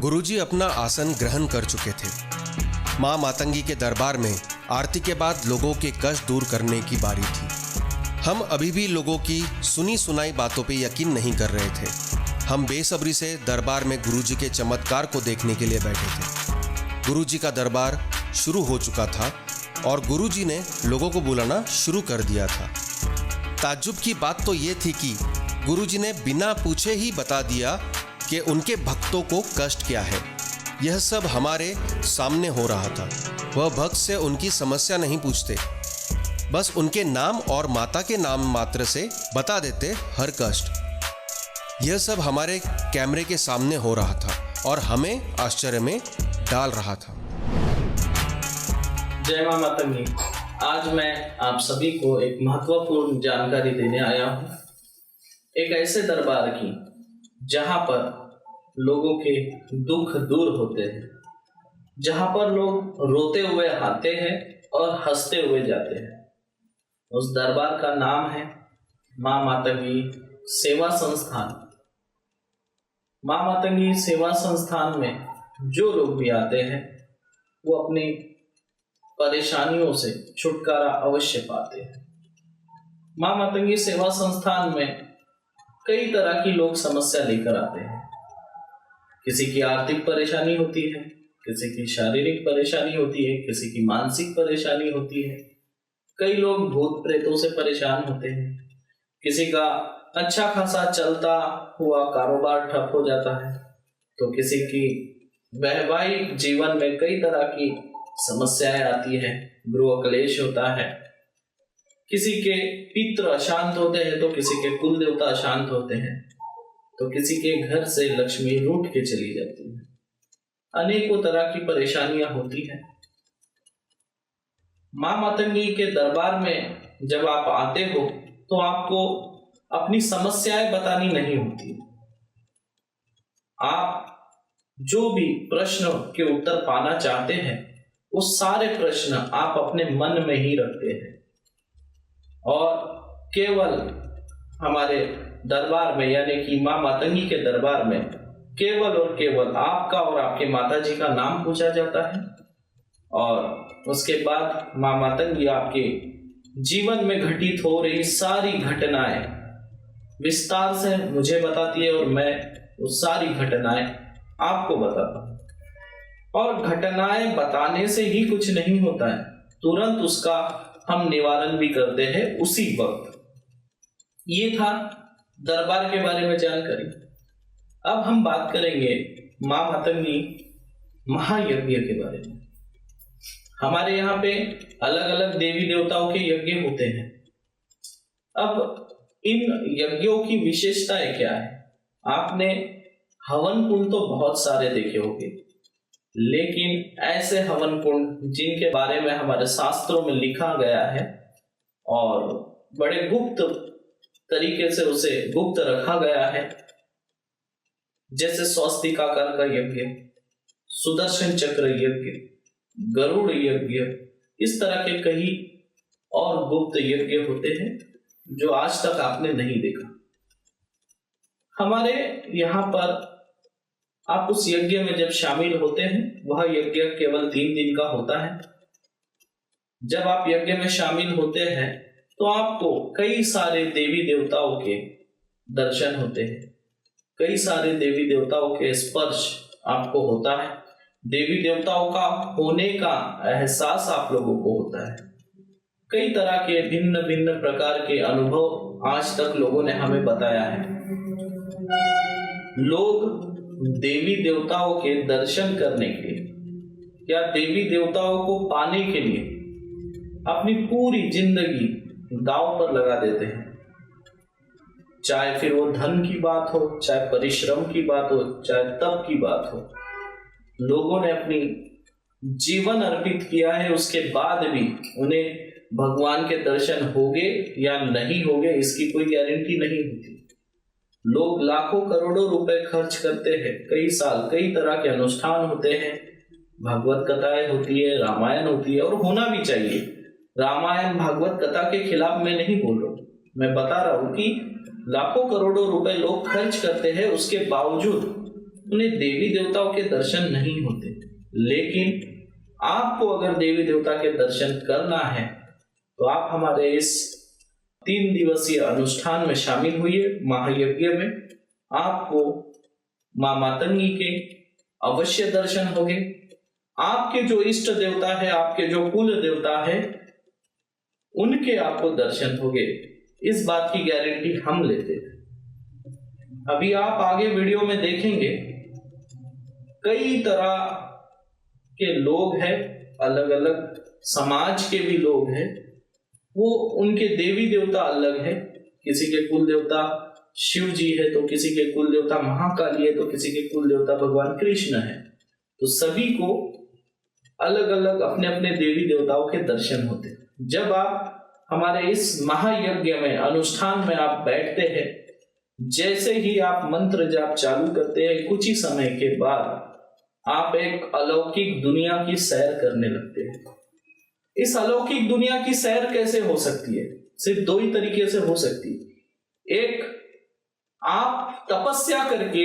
गुरुजी अपना आसन ग्रहण कर चुके थे। माँ मातंगी के दरबार में आरती के बाद लोगों के कष्ट दूर करने की बारी थी। हम अभी भी लोगों की सुनी सुनाई बातों पे यकीन नहीं कर रहे थे। हम बेसब्री से दरबार में गुरुजी के चमत्कार को देखने के लिए बैठे थे। गुरुजी का दरबार शुरू हो चुका था और गुरुजी ने लोगों को बुलाना शुरू कर दिया था। ताज्जुब की बात तो ये थी कि गुरुजी ने बिना पूछे ही बता दिया कि उनके भक्तों को कष्ट क्या है। यह सब हमारे सामने हो रहा था। वह भक्त से उनकी समस्या नहीं पूछते, बस उनके नाम और माता के नाम मात्र से बता देते हर कष्ट। यह सब हमारे कैमरे के सामने हो रहा था और हमें आश्चर्य में डाल रहा था। जय मां मातंगी। आज मैं आप सभी को एक महत्वपूर्ण जानकारी देने आया हूँ, एक ऐसे दरबार की जहाँ पर लोगों के दुख दूर होते हैं, जहाँ पर लोग रोते हुए आते हैं और हंसते हुए जाते हैं। उस दरबार का नाम है माँ मातंगी सेवा संस्थान। माँ मातंगी सेवा संस्थान में जो लोग भी आते हैं वो अपनी परेशानियों से छुटकारा अवश्य पाते हैं। माँ मातंगी सेवा संस्थान में कई तरह की लोग समस्या लेकर आते हैं। किसी की आर्थिक परेशानी होती है, किसी की शारीरिक परेशानी होती है, किसी की मानसिक परेशानी होती है। कई लोग भूत प्रेतों से परेशान होते हैं। किसी का अच्छा खासा चलता हुआ कारोबार ठप हो जाता है, तो किसी की वैवाहिक जीवन में कई तरह की समस्याएं आती है, गृह क्लेश होता है। किसी के पितृ अशांत होते हैं तो किसी के कुल देवता अशांत होते हैं, तो किसी के घर से लक्ष्मी रूठ के चली जाती है। अनेकों तरह की परेशानियां होती हैं। माँ मातंगी के दरबार में जब आप आते हो तो आपको अपनी समस्याएं बतानी नहीं होती। आप जो भी प्रश्न के उत्तर पाना चाहते हैं वो सारे प्रश्न आप अपने मन में ही रखते हैं और केवल हमारे दरबार में यानी कि माँ मातंगी के दरबार में केवल और केवल आपका और आपके माताजी का नाम पूछा जाता है और उसके बाद माँ मातंगी आपके जीवन में घटित हो रही सारी घटनाएं विस्तार से मुझे बताती है और मैं वो सारी घटनाएं आपको बताता हूं। और घटनाएं बताने से ही कुछ नहीं होता है, तुरंत उसका हम निवारण भी करते हैं उसी वक्त। ये था दरबार के बारे में जानकारी। अब हम बात करेंगे माँ मातंगी महायज्ञ के बारे में। हमारे यहाँ पे अलग अलग देवी देवताओं के यज्ञ होते हैं। अब इन यज्ञों की विशेषताएं क्या है? आपने हवन कुंड तो बहुत सारे देखे होंगे, लेकिन ऐसे हवन कुंड जिनके बारे में हमारे शास्त्रों में लिखा गया है और बड़े गुप्त तरीके से उसे गुप्त रखा गया है, जैसे स्वस्तिकाकार का यज्ञ, सुदर्शन चक्र यज्ञ, गरुड़ यज्ञ, इस तरह के कई और गुप्त यज्ञ होते हैं जो आज तक आपने नहीं देखा। हमारे यहाँ पर आप उस यज्ञ में जब शामिल होते हैं, वह यज्ञ केवल 3 दिन का होता है। जब आप यज्ञ में शामिल होते हैं तो आपको कई सारे देवी देवताओं के दर्शन होते हैं, कई सारे देवी देवताओं के स्पर्श आपको होता है, देवी देवताओं का होने का एहसास आप लोगों को होता है। कई तरह के भिन्न भिन्न प्रकार के अनुभव आज तक लोगों ने हमें बताया है। लोग देवी देवताओं के दर्शन करने के लिए या देवी देवताओं को पाने के लिए अपनी पूरी जिंदगी दांव पर लगा देते हैं, चाहे फिर वो धन की बात हो, चाहे परिश्रम की बात हो, चाहे तप की बात हो। लोगों ने अपनी जीवन अर्पित किया है, उसके बाद भी उन्हें भगवान के दर्शन होंगे या नहीं होंगे इसकी कोई गारंटी नहीं होती। लोग लाखों करोड़ों रुपए खर्च करते हैं, कई साल कई तरह के अनुष्ठान होते हैं, भागवत कथाएं होती है, रामायण होती है और होना भी चाहिए। रामायण भागवत कथा के खिलाफ मैं नहीं बोल रहा हूँ, मैं बता रहा हूँ कि लाखों करोड़ों रुपए लोग खर्च करते हैं, उसके बावजूद उन्हें देवी देवताओं के दर्शन नहीं होते। लेकिन आपको अगर देवी देवता के दर्शन करना है तो आप हमारे इस 3 दिवसीय अनुष्ठान में शामिल हुई महायज्ञ में। आपको माँ मातंगी के अवश्य दर्शन होंगे। आपके जो इष्ट देवता है, आपके जो कुल देवता है, उनके आपको दर्शन होंगे, इस बात की गारंटी हम लेते हैं। अभी आप आगे वीडियो में देखेंगे कई तरह के लोग हैं, अलग अलग समाज के भी लोग हैं, वो उनके देवी देवता अलग है। किसी के कुल देवता शिव जी है तो किसी के कुल देवता महाकाली है तो किसी के कुल देवता भगवान कृष्ण है। तो सभी को अलग अलग अपने अपने देवी देवताओं के दर्शन होते हैं। जब आप हमारे इस महायज्ञ में अनुष्ठान में आप बैठते हैं, जैसे ही आप मंत्र जाप चालू करते हैं, कुछ ही समय के बाद आप एक अलौकिक दुनिया की सैर करने लगते हैं। इस अलौकिक दुनिया की सैर कैसे हो सकती है? सिर्फ 2 ही तरीके से हो सकती है। एक, आप तपस्या करके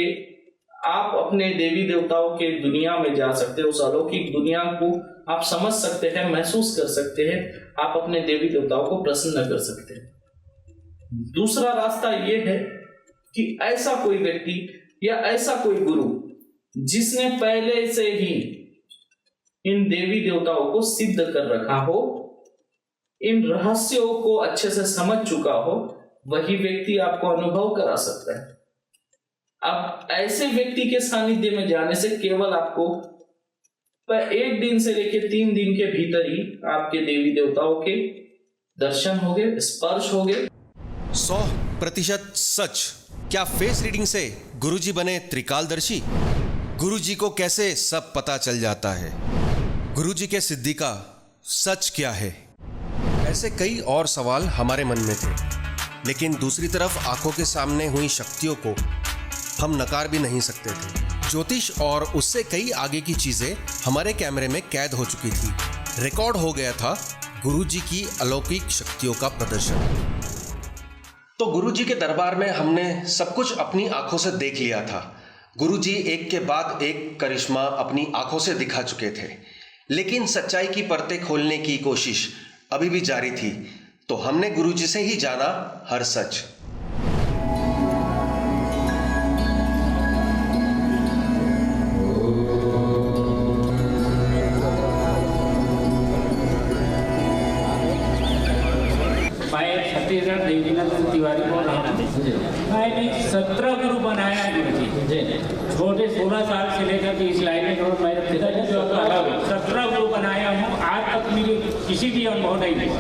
आप अपने देवी देवताओं के दुनिया में जा सकते हैं, उस अलौकिक दुनिया को आप समझ सकते हैं, महसूस कर सकते हैं, आप अपने देवी देवताओं को प्रसन्न कर सकते हैं। दूसरा रास्ता यह है कि ऐसा कोई व्यक्ति या ऐसा कोई गुरु जिसने पहले से ही इन देवी देवताओं को सिद्ध कर रखा हो, इन रहस्यों को अच्छे से समझ चुका हो, वही व्यक्ति आपको अनुभव करा सकता है। अब ऐसे व्यक्ति के सानिध्य में जाने से केवल आपको 1 दिन से लेकर 3 दिन के भीतर ही आपके देवी देवताओं के दर्शन होंगे, स्पर्श होंगे। 100% सच। क्या फेस रीडिंग से गुरुजी बने त्रिकालदर्शी? गुरुजी को कैसे सब पता चल जाता है? गुरुजी के सिद्धि का सच क्या है? ऐसे कई और सवाल हमारे मन में थे, लेकिन दूसरी तरफ आंखों के सामने हुई शक्तियों को हम नकार भी नहीं सकते थे। ज्योतिष और उससे कई आगे की चीजें हमारे कैमरे में कैद हो चुकी थी। रिकॉर्ड हो गया था गुरुजी की अलौकिक शक्तियों का प्रदर्शन। तो गुरुजी के दरबार में हमने सब कुछ अपनी आंखों से देख लिया था। गुरुजी एक के बाद एक करिश्मा अपनी आंखों से दिखा चुके थे, लेकिन सच्चाई की परतें खोलने की कोशिश अभी भी जारी थी। तो हमने गुरुजी से ही जाना हर सच। छत्तीसगढ़ देवीनंदन तिवारी बोल रहा हूँ। मैंने 17 गुरु बनाया गुरुजी। छोटे 16 साल से लेकर के इस लाइन में मेरे पिताजी जो 17 गुरु बनाया हूँ। आज तक मेरी किसी भी अनुभव नहीं हुआ,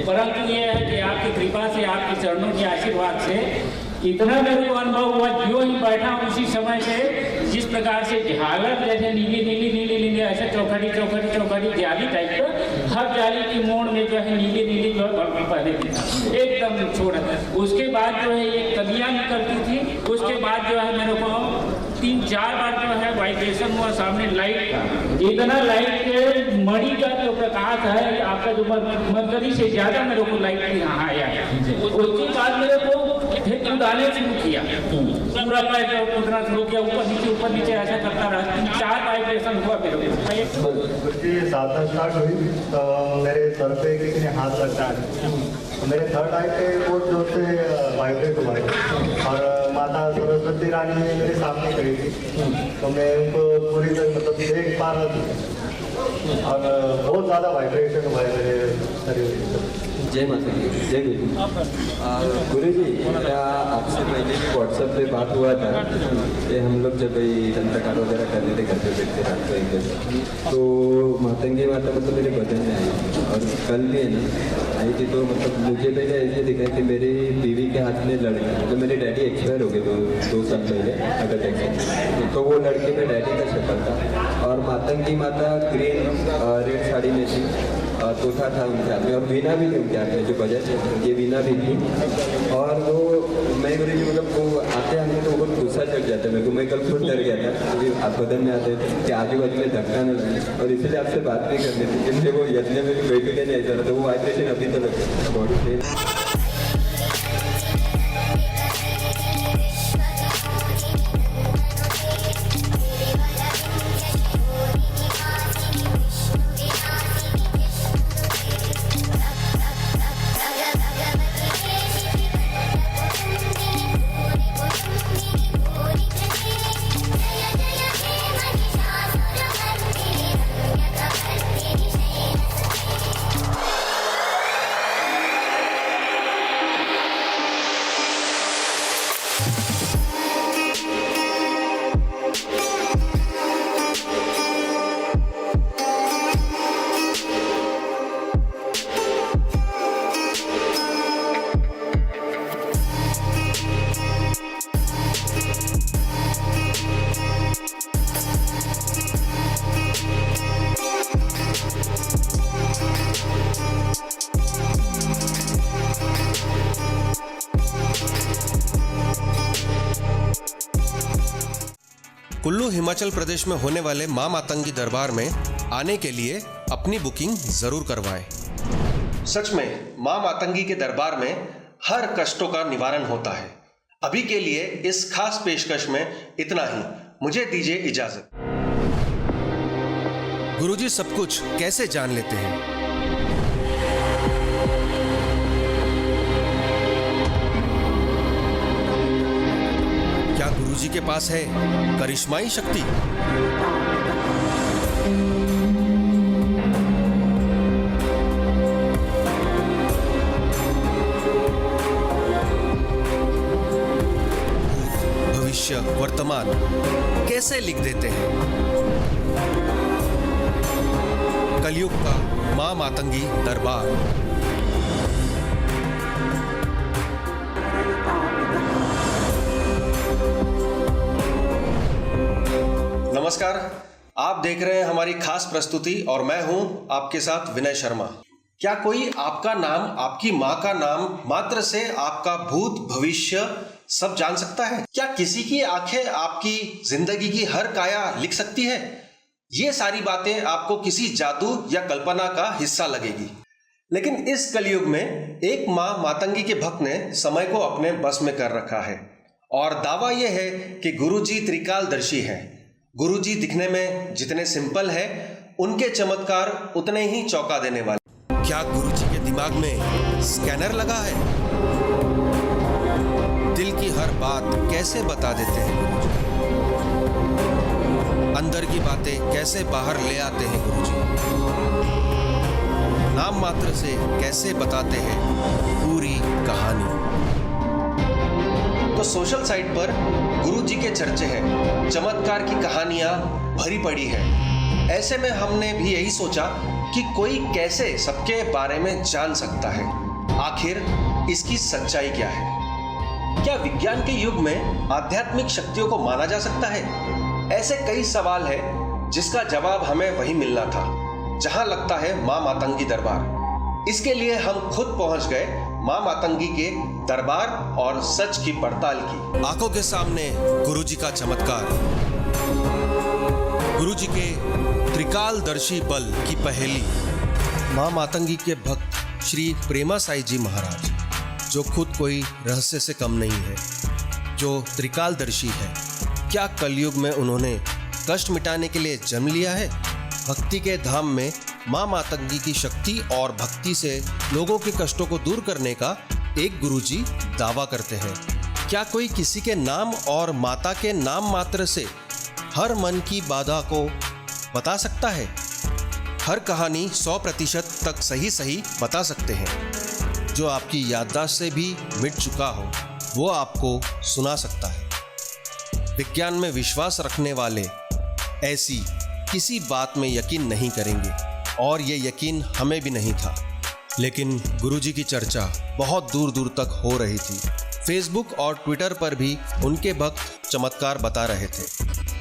परंतु ये है कि आपकी कृपा से, आपके चरणों के आशीर्वाद से इतना मेरे को अनुभव हुआ। जो ही बैठा उसी समय से जिस प्रकार से झालर जैसे नीली नीली नीली नीली ऐसे चौखड़ी चौखड़ी चौखड़ी जाली टाइप का, हर जाली की मोड़ में जो है नीली नीली जो है पहले एकदम छोड़ा। उसके बाद जो है ये कलियाँ निकलती थी। उसके बाद जो है मेरे को 3-4 बार जो है वाइब्रेशन हुआ सामने लाइट का। इतना लाइट के मणि का जो प्रकाश है आपका जो मरकरी से ज्यादा मेरे को लाइट यहाँ आया। उसके बाद मेरे को उड़ाने शुरू किया, पूरा पैर उड़ना शुरू किया, ऊपर नीचे ऐसा करता रहा। 3-4 वाइब्रेशन हुआ मेरे को। कुछ साधना स्टार्ट हुई तो मेरे सर पे किसी ने हाथ लगता है। मेरे थर्ड आई पे वो जो से वाइब्रेट हुआ है और माता सरस्वती रानी मेरे सामने खड़ी थी। तो मैं उनको पूरी तरह मतलब एक बार और बहुत ज़्यादा वाइब्रेशन हुआ है मेरे शरीर। जय माता दी, जय गुरु जी। क्या आपसे पहले व्हाट्सएप पे बात हुआ था? ये हम लोग जब दंतकार वगैरह करने थे घर पे बैठते रात को 1 बजे, तो मातंगी माता मतलब मेरे बदन में आई थी और कल भी है ना आई थी। तो मतलब मुझे पहले ऐसे दिखा कि मेरी बीवी के हाथ में लड़का, मतलब मेरे डैडी एक्सपायर हो गए 2 साल पहले अगर एक्सपायर। तो वो लड़के में डैडी का शक्ल था और मातंगी माता ग्रीन रेड साड़ी में थी, तोता था उनके हाथ में और वीणा भी थी उनके हाथ में, जो बजा ये वीणा भी थी। और वो मैं गुरु जी मतलब वो आते आते तो बहुत गुस्सा चढ़ जाता है मेरे को। मैं कल खुद डर गया था क्योंकि आप बदन में आते थे कि आजू बाजू में धक्का न लगे, और इसलिए आपसे बात नहीं करनी थी। जिनसे वो यज्ञ में भी बैठ के नहीं ऐसा था, वो वाइब्रेशन अभी तो लगता बॉडी से। कुल्लू हिमाचल प्रदेश में होने वाले मां मातंगी दरबार में आने के लिए अपनी बुकिंग जरूर करवाएं। सच में मां मातंगी के दरबार में हर कष्टों का निवारण होता है। अभी के लिए इस खास पेशकश में इतना ही। मुझे दीजिए इजाजत। गुरुजी सब कुछ कैसे जान लेते हैं? क्या गुरुजी के पास है करिश्माई शक्ति? भविष्य वर्तमान कैसे लिख देते हैं? कलयुग का मां मातंगी दरबार। नमस्कार, आप देख रहे हैं हमारी खास प्रस्तुति और मैं हूं आपके साथ विनय शर्मा। क्या कोई आपका नाम, आपकी माँ का नाम मात्र से आपका भूत भविष्य सब जान सकता है? क्या किसी की आंखें आपकी जिंदगी की हर काया लिख सकती है? ये सारी बातें आपको किसी जादू या कल्पना का हिस्सा लगेगी, लेकिन इस कलयुग में एक माँ मातंगी के भक्त ने समय को अपने बस में कर रखा है और दावा यह है कि गुरुजी त्रिकालदर्शी हैं। गुरुजी दिखने में जितने सिंपल है, उनके चमत्कार उतने ही चौंका देने वाले। क्या गुरुजी के दिमाग में स्कैनर लगा है? दिल की हर बात कैसे बता देते हैं गुरुजी? अंदर की बातें कैसे बाहर ले आते हैं गुरुजी? नाम मात्र से कैसे बताते हैं पूरी कहानी? तो सोशल साइट पर गुरुजी के चर्चे हैं, चमत्कार की कहानियां भरी पड़ी हैं। ऐसे में हमने भी यही सोचा कि कोई कैसे सबके बारे में जान सकता है, आखिर इसकी सच्चाई क्या है? क्या विज्ञान के युग में आध्यात्मिक शक्तियों को माना जा सकता है? ऐसे कई सवाल हैं जिसका जवाब हमें वही मिलना था जहां लगता है मां मातंगी दरबार। इसके लिए हम खुद पहुंच गए मां मातंगी के दरबार और सच की पड़ताल की। आंखों के सामने गुरुजी का चमत्कार, गुरुजी के त्रिकालदर्शी बल की पहेली। मां मातंगी के भक्त श्री प्रेमा साई जी महाराज, जो खुद कोई रहस्य से कम नहीं है, जो त्रिकालदर्शी है, क्या कलयुग में उन्होंने कष्ट मिटाने के लिए जन्म लिया है? भक्ति के धाम में मां मातंगी की शक्ति और भक्ति से लोगों के कष्टों को दूर करने का एक गुरुजी दावा करते हैं। क्या कोई किसी के नाम और माता के नाम मात्र से हर मन की बाधा को बता सकता है? हर कहानी 100% तक सही बता सकते हैं। जो आपकी याददाश्त से भी मिट चुका हो, वो आपको सुना सकता है। विज्ञान में विश्वास रखने वाले ऐसी किसी बात में यकीन नहीं करेंगे और ये यकीन हमें भी नहीं था, लेकिन गुरुजी की चर्चा बहुत दूर दूर तक हो रही थी। फेसबुक और ट्विटर पर भी उनके भक्त चमत्कार बता रहे थे,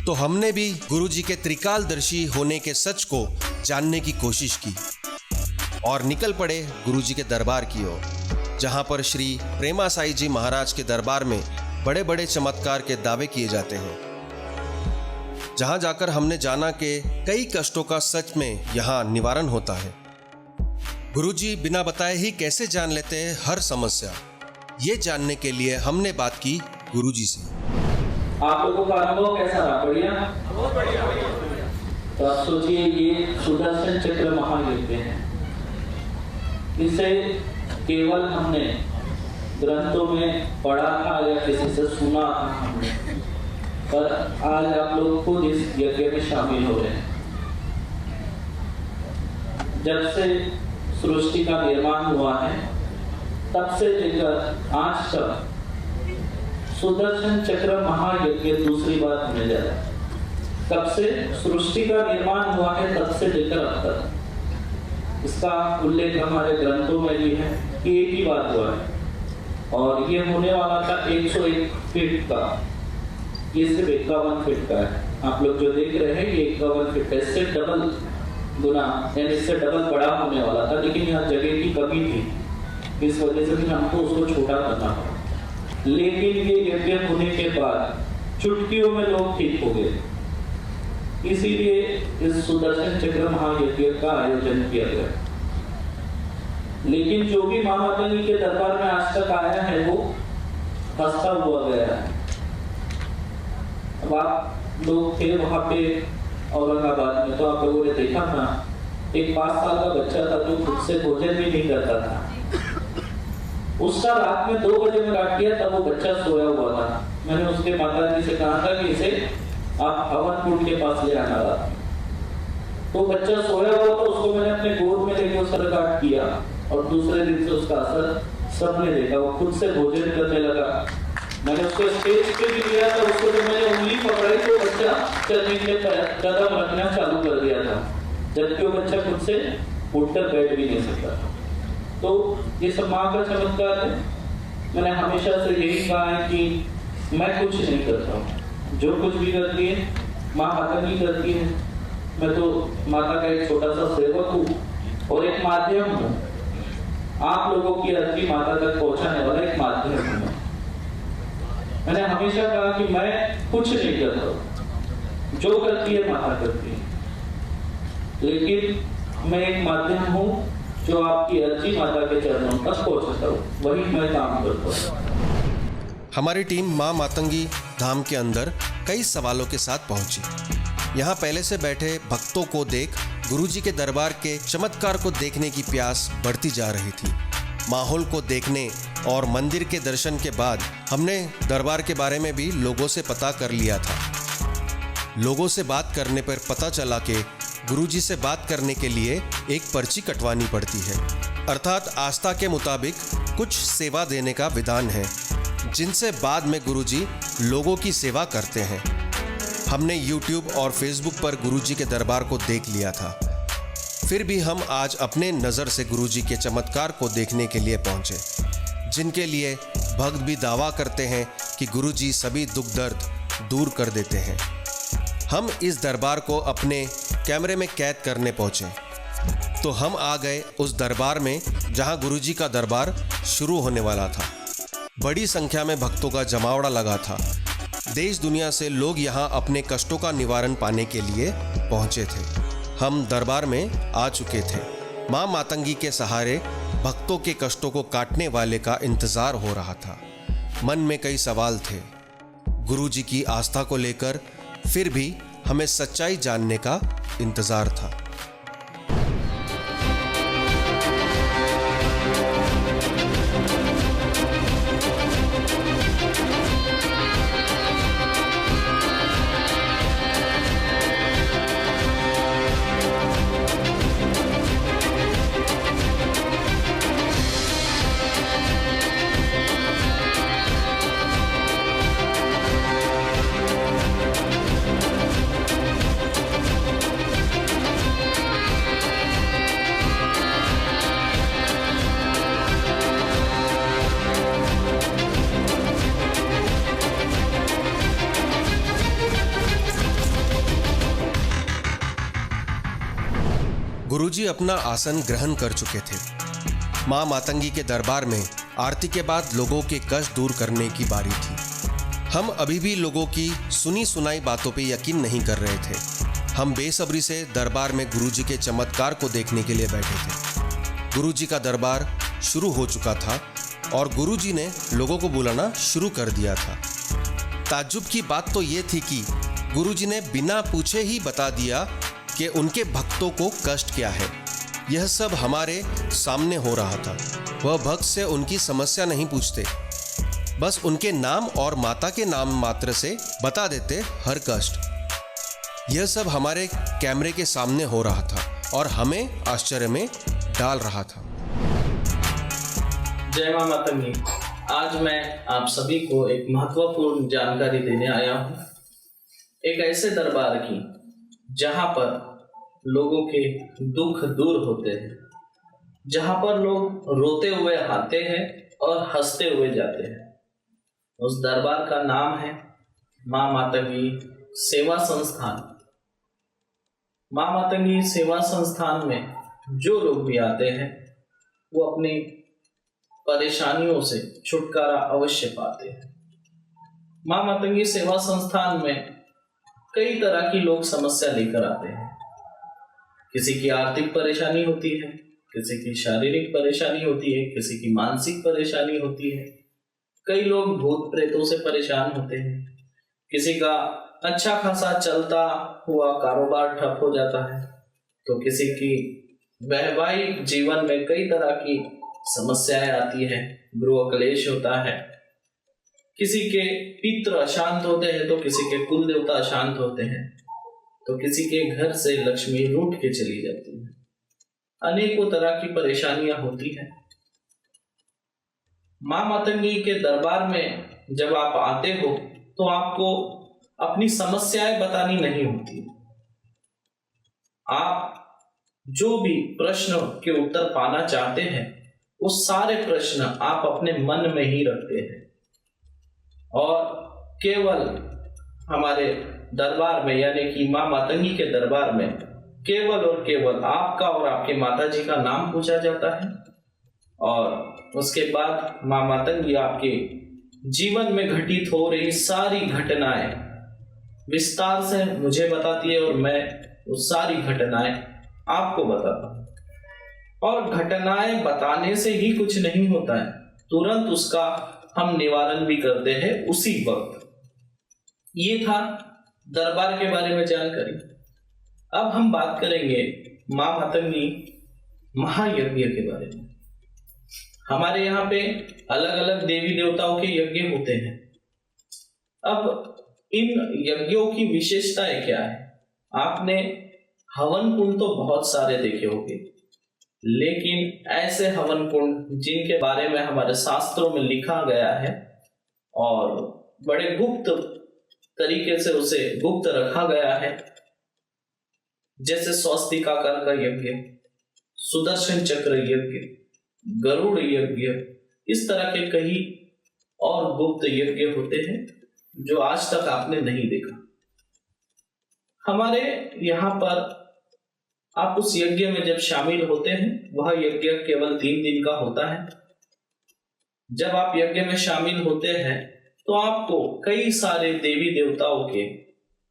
तो हमने भी गुरुजी के त्रिकालदर्शी होने के सच को जानने की कोशिश की और निकल पड़े गुरुजी के दरबार की ओर, जहां पर श्री प्रेमा साई जी महाराज के दरबार में बड़े बड़े चमत्कार के दावे किए जाते हैं। जहां जाकर हमने जाना कि कई कष्टों का सच में यहाँ निवारण होता है। गुरुजी बिना बताए ही कैसे जान लेते हैं हर समस्या, ये जानने के लिए हमने बात की गुरुजी से। आप लोगों का अनुभव कैसा रहा? बढ़िया? तो आप सोचिए, ये सुदर्शन चक्र महायज्ञ है। इसे केवल हमने ग्रंथों में पढ़ा था या किसी से सुना था हमने, पर आज आप लोग खुद इस यज्ञ में शामिल हो रहे हैं। जब से सृष्टि का निर्माण हुआ है, तब से लेकर आज तक सुदर्शन चक्र महायज्ञ दूसरी बार होने जा रहा है। तब से सृष्टि का निर्माण हुआ है, तब से लेकर अब तक इसका उल्लेख हमारे ग्रंथों में भी है कि एक ही बार हुआ है, और ये होने वाला था 101 फीट का। ये सिर्फ 51 फीट का है। आप लोग जो देख रहे हैं ये 51 फीट है, इससे डबल गुना, यानी इससे डबल बड़ा होने वाला था, लेकिन यहाँ जगह की कमी थी, इस वजह से भी हमको उसको छोटा करना पड़ा। लेकिन ये यज्ञ होने के बाद चुटकियों में लोग ठीक हो गए, इसीलिए इस सुदर्शन चक्र महायज्ञ का आयोजन किया गया। लेकिन जो भी मां मातंगी के दरबार में आज तक आया है वो हंसता हुआ गया है। अब आप लोग थे वहां पे औरंगाबाद में, तो आप लोगों ने देखा था एक 5 साल का बच्चा था जो खुद से भोजन भी नहीं करता था। उसका रात में 2 बजे में काट दिया, तब वो बच्चा सोया हुआ था। मैंने उसके माता जी से कहा था कि इसे आप हवन कुंड के पास ले आना था। तो बच्चा सोया हुआ था, उसको मैंने अपने गोद में लेकर उसका काट किया, और दूसरे दिन से उसका असर सबने देखा। वो खुद से भोजन करने लगा। मैंने उसको स्टेज पे भी लिया था, उसको जब मैंने उंगली पकड़ी तो बच्चा चलने के कदम रखना चालू कर दिया था, जबकि वो बच्चा खुद से उठकर बैठ भी नहीं सकता था। तो ये सब माँ का चमत्कार है। मैंने हमेशा से यही कहा है कि मैं कुछ नहीं करता हूँ, जो कुछ भी करती है माँ मातंगी करती है। मैं तो माता का एक छोटा सा सेवक हूँ और एक माध्यम हूँ आप लोगों की अर्जी माता तक पहुंचाने वाला एक माध्यम हूं। मैंने हमेशा कहा कि मैं कुछ नहीं करता, जो करती है माता करती है, लेकिन मैं एक माध्यम हूं जो आपकी अर्जी माता के चरणों तक पहुंचाता हूं, वही मैं काम करता हूं। हमारी टीम मां मातंगी धाम के अंदर कई सवालों के साथ पहुंची। यहाँ पहले से बैठे भक्तों को देख गुरुजी के दरबार के चमत्कार को देखने की प्यास बढ़ती जा रही थी। माहौल को देखने और मंदिर के दर्शन के बाद हमने दरबार के बारे में भी लोगों से पता कर लिया था। लोगों से बात करने पर पता चला कि गुरुजी से बात करने के लिए एक पर्ची कटवानी पड़ती है, अर्थात आस्था के मुताबिक कुछ सेवा देने का विधान है, जिनसे बाद में गुरुजी लोगों की सेवा करते हैं। हमने YouTube और Facebook पर गुरुजी के दरबार को देख लिया था। फिर भी हम आज अपने नज़र से गुरुजी के चमत्कार को देखने के लिए पहुंचे, जिनके लिए भक्त भी दावा करते हैं कि गुरुजी सभी दुख दर्द दूर कर देते हैं। हम इस दरबार को अपने कैमरे में कैद करने पहुंचे तो हम आ गए उस दरबार में जहां गुरुजी का दरबार शुरू होने वाला था। बड़ी संख्या में भक्तों का जमावड़ा लगा था। देश दुनिया से लोग यहाँ अपने कष्टों का निवारण पाने के लिए पहुँचे थे। हम दरबार में आ चुके थे। माँ मातंगी के सहारे भक्तों के कष्टों को काटने वाले का इंतजार हो रहा था। मन में कई सवाल थे गुरुजी की आस्था को लेकर, फिर भी हमें सच्चाई जानने का इंतजार था। गुरुजी अपना आसन ग्रहण कर चुके थे। माँ मातंगी के दरबार में आरती के बाद लोगों के कष्ट दूर करने की बारी थी। हम अभी भी लोगों की सुनी सुनाई बातों पे यकीन नहीं कर रहे थे। हम बेसब्री से दरबार में गुरुजी के चमत्कार को देखने के लिए बैठे थे। गुरुजी का दरबार शुरू हो चुका था और गुरुजी ने लोगों को बुलाना शुरू कर दिया था। ताज्जुब की बात तो ये थी कि गुरुजी ने बिना पूछे ही बता दिया कि उनके भक्तों को कष्ट क्या है। यह सब हमारे सामने हो रहा था। वह भक्त से उनकी समस्या नहीं पूछते, बस उनके नाम और माता के नाम मात्र से बता देते हर कष्ट। यह सब हमारे कैमरे के सामने हो रहा था और हमें आश्चर्य में डाल रहा था। जय मां मातंगी। आज मैं आप सभी को एक महत्वपूर्ण जानकारी देने आया हूँ, एक ऐसे दरबार की जहाँ पर लोगों के दुख दूर होते हैं, जहाँ पर लोग रोते हुए आते हैं और हंसते हुए जाते हैं। उस दरबार का नाम है माँ मातंगी सेवा संस्थान। माँ मातंगी सेवा संस्थान में जो लोग भी आते हैं वो अपनी परेशानियों से छुटकारा अवश्य पाते हैं। माँ मातंगी सेवा संस्थान में कई तरह की लोग समस्या लेकर आते हैं। किसी की आर्थिक परेशानी होती है, किसी की शारीरिक परेशानी होती है, किसी की मानसिक परेशानी होती है। कई लोग भूत प्रेतों से परेशान होते हैं। किसी का अच्छा खासा चलता हुआ कारोबार ठप हो जाता है, तो किसी की वैवाहिक जीवन में कई तरह की समस्याएं आती है, गृह क्लेश होता है। किसी के पितृ अशांत होते हैं तो किसी के कुल देवता अशांत होते हैं, तो किसी के घर से लक्ष्मी रूठ के चली जाती है। अनेकों तरह की परेशानियां होती हैं। माँ मातंगी के दरबार में जब आप आते हो तो आपको अपनी समस्याएं बतानी नहीं होती। आप जो भी प्रश्न के उत्तर पाना चाहते हैं वो सारे प्रश्न आप अपने मन में ही रखते हैं और केवल हमारे दरबार में यानी कि माँ मातंगी के दरबार में केवल और केवल आपका और आपके माताजी का नाम पूछा जाता है और उसके बाद माँ मातंगी आपके जीवन में घटित हो रही सारी घटनाएं विस्तार से मुझे बताती है और मैं वो सारी घटनाएं आपको बताता हूँ। और घटनाएं बताने से ही कुछ नहीं होता है, तुरंत उसका हम निवारण भी करते हैं उसी वक्त। ये था दरबार के बारे में जानकारी। अब हम बात करेंगे माँ मातंगी महायज्ञ के बारे में। हमारे यहाँ पे अलग अलग देवी देवताओं के यज्ञ होते हैं। अब इन यज्ञों की विशेषताएं क्या है? आपने हवन कुंड तो बहुत सारे देखे होंगे, लेकिन ऐसे हवन कुंड जिनके बारे में हमारे शास्त्रों में लिखा गया है और बड़े गुप्त तरीके से उसे गुप्त रखा गया है, जैसे स्वस्तिकाकार का यज्ञ, सुदर्शन चक्र यज्ञ, गरुड़ यज्ञ, इस तरह के कई और गुप्त यज्ञ होते हैं जो आज तक आपने नहीं देखा। हमारे यहाँ पर आप उस यज्ञ में जब शामिल होते हैं, वह यज्ञ केवल 3 दिन का होता है। जब आप यज्ञ में शामिल होते हैं तो आपको कई सारे देवी देवताओं के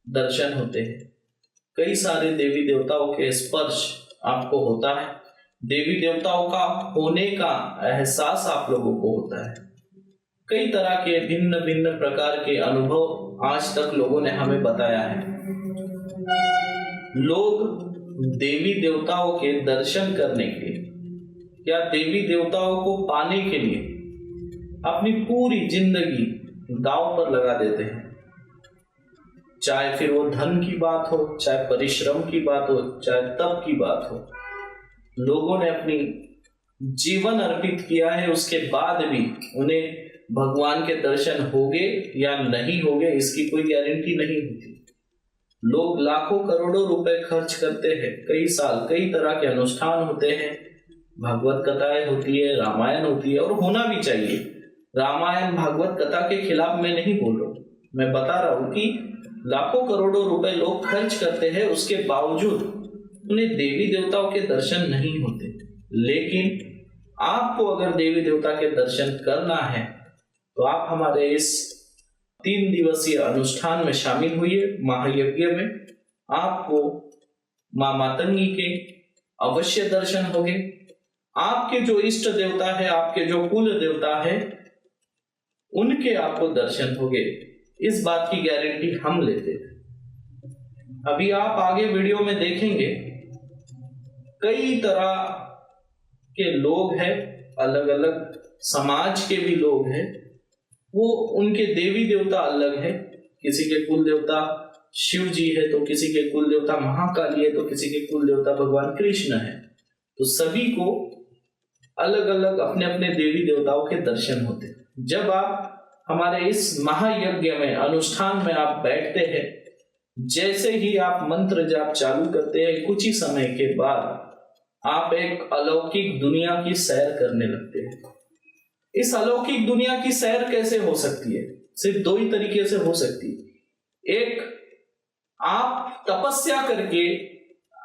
दर्शन होते हैं, कई सारे देवी देवताओं के स्पर्श आपको होता है, देवी देवताओं का होने का एहसास आप लोगों को होता है। कई तरह के भिन्न भिन्न प्रकार के अनुभव आज तक लोगों ने हमें बताया है। लोग देवी देवताओं के दर्शन करने के लिए या देवी देवताओं को पाने के लिए अपनी पूरी जिंदगी दांव पर लगा देते हैं, चाहे फिर वो धन की बात हो, चाहे परिश्रम की बात हो, चाहे तप की बात हो। लोगों ने अपनी जीवन अर्पित किया है, उसके बाद भी उन्हें भगवान के दर्शन होंगे या नहीं होंगे इसकी कोई गारंटी नहीं होती। लोग लाखों करोड़ों रुपए खर्च करते हैं, कई साल कई तरह के अनुष्ठान होते हैं, भागवत कथाएं होती है, रामायण होती है, और होना भी चाहिए। रामायण भागवत कथा के खिलाफ मैं नहीं बोल रहा हूँ, मैं बता रहा हूँ कि लाखों करोड़ों रुपए लोग खर्च करते हैं, उसके बावजूद उन्हें देवी देवताओं के दर्शन नहीं होते। लेकिन आपको अगर देवी देवता के दर्शन करना है तो आप हमारे इस 3 दिवसीय अनुष्ठान में शामिल हुई महायज्ञ में। आपको माँ मातंगी के अवश्य दर्शन होंगे। आपके जो इष्ट देवता है, आपके जो कुल देवता है, उनके आपको दर्शन होंगे, इस बात की गारंटी हम लेते हैं। अभी आप आगे वीडियो में देखेंगे कई तरह के लोग हैं, अलग अलग समाज के भी लोग हैं, वो उनके देवी देवता अलग है। किसी के कुल देवता शिव जी है, तो किसी के कुल देवता महाकाली है, तो किसी के कुल देवता भगवान कृष्ण है। तो सभी को अलग अलग अपने अपने देवी देवताओं के दर्शन होते हैं। जब आप हमारे इस महायज्ञ में अनुष्ठान में आप बैठते हैं, जैसे ही आप मंत्र जाप चालू करते हैं, कुछ ही समय के बाद आप एक अलौकिक दुनिया की सैर करने लगते हैं। इस अलौकिक दुनिया की सैर कैसे हो सकती है? सिर्फ 2 ही तरीके से हो सकती है। एक, आप तपस्या करके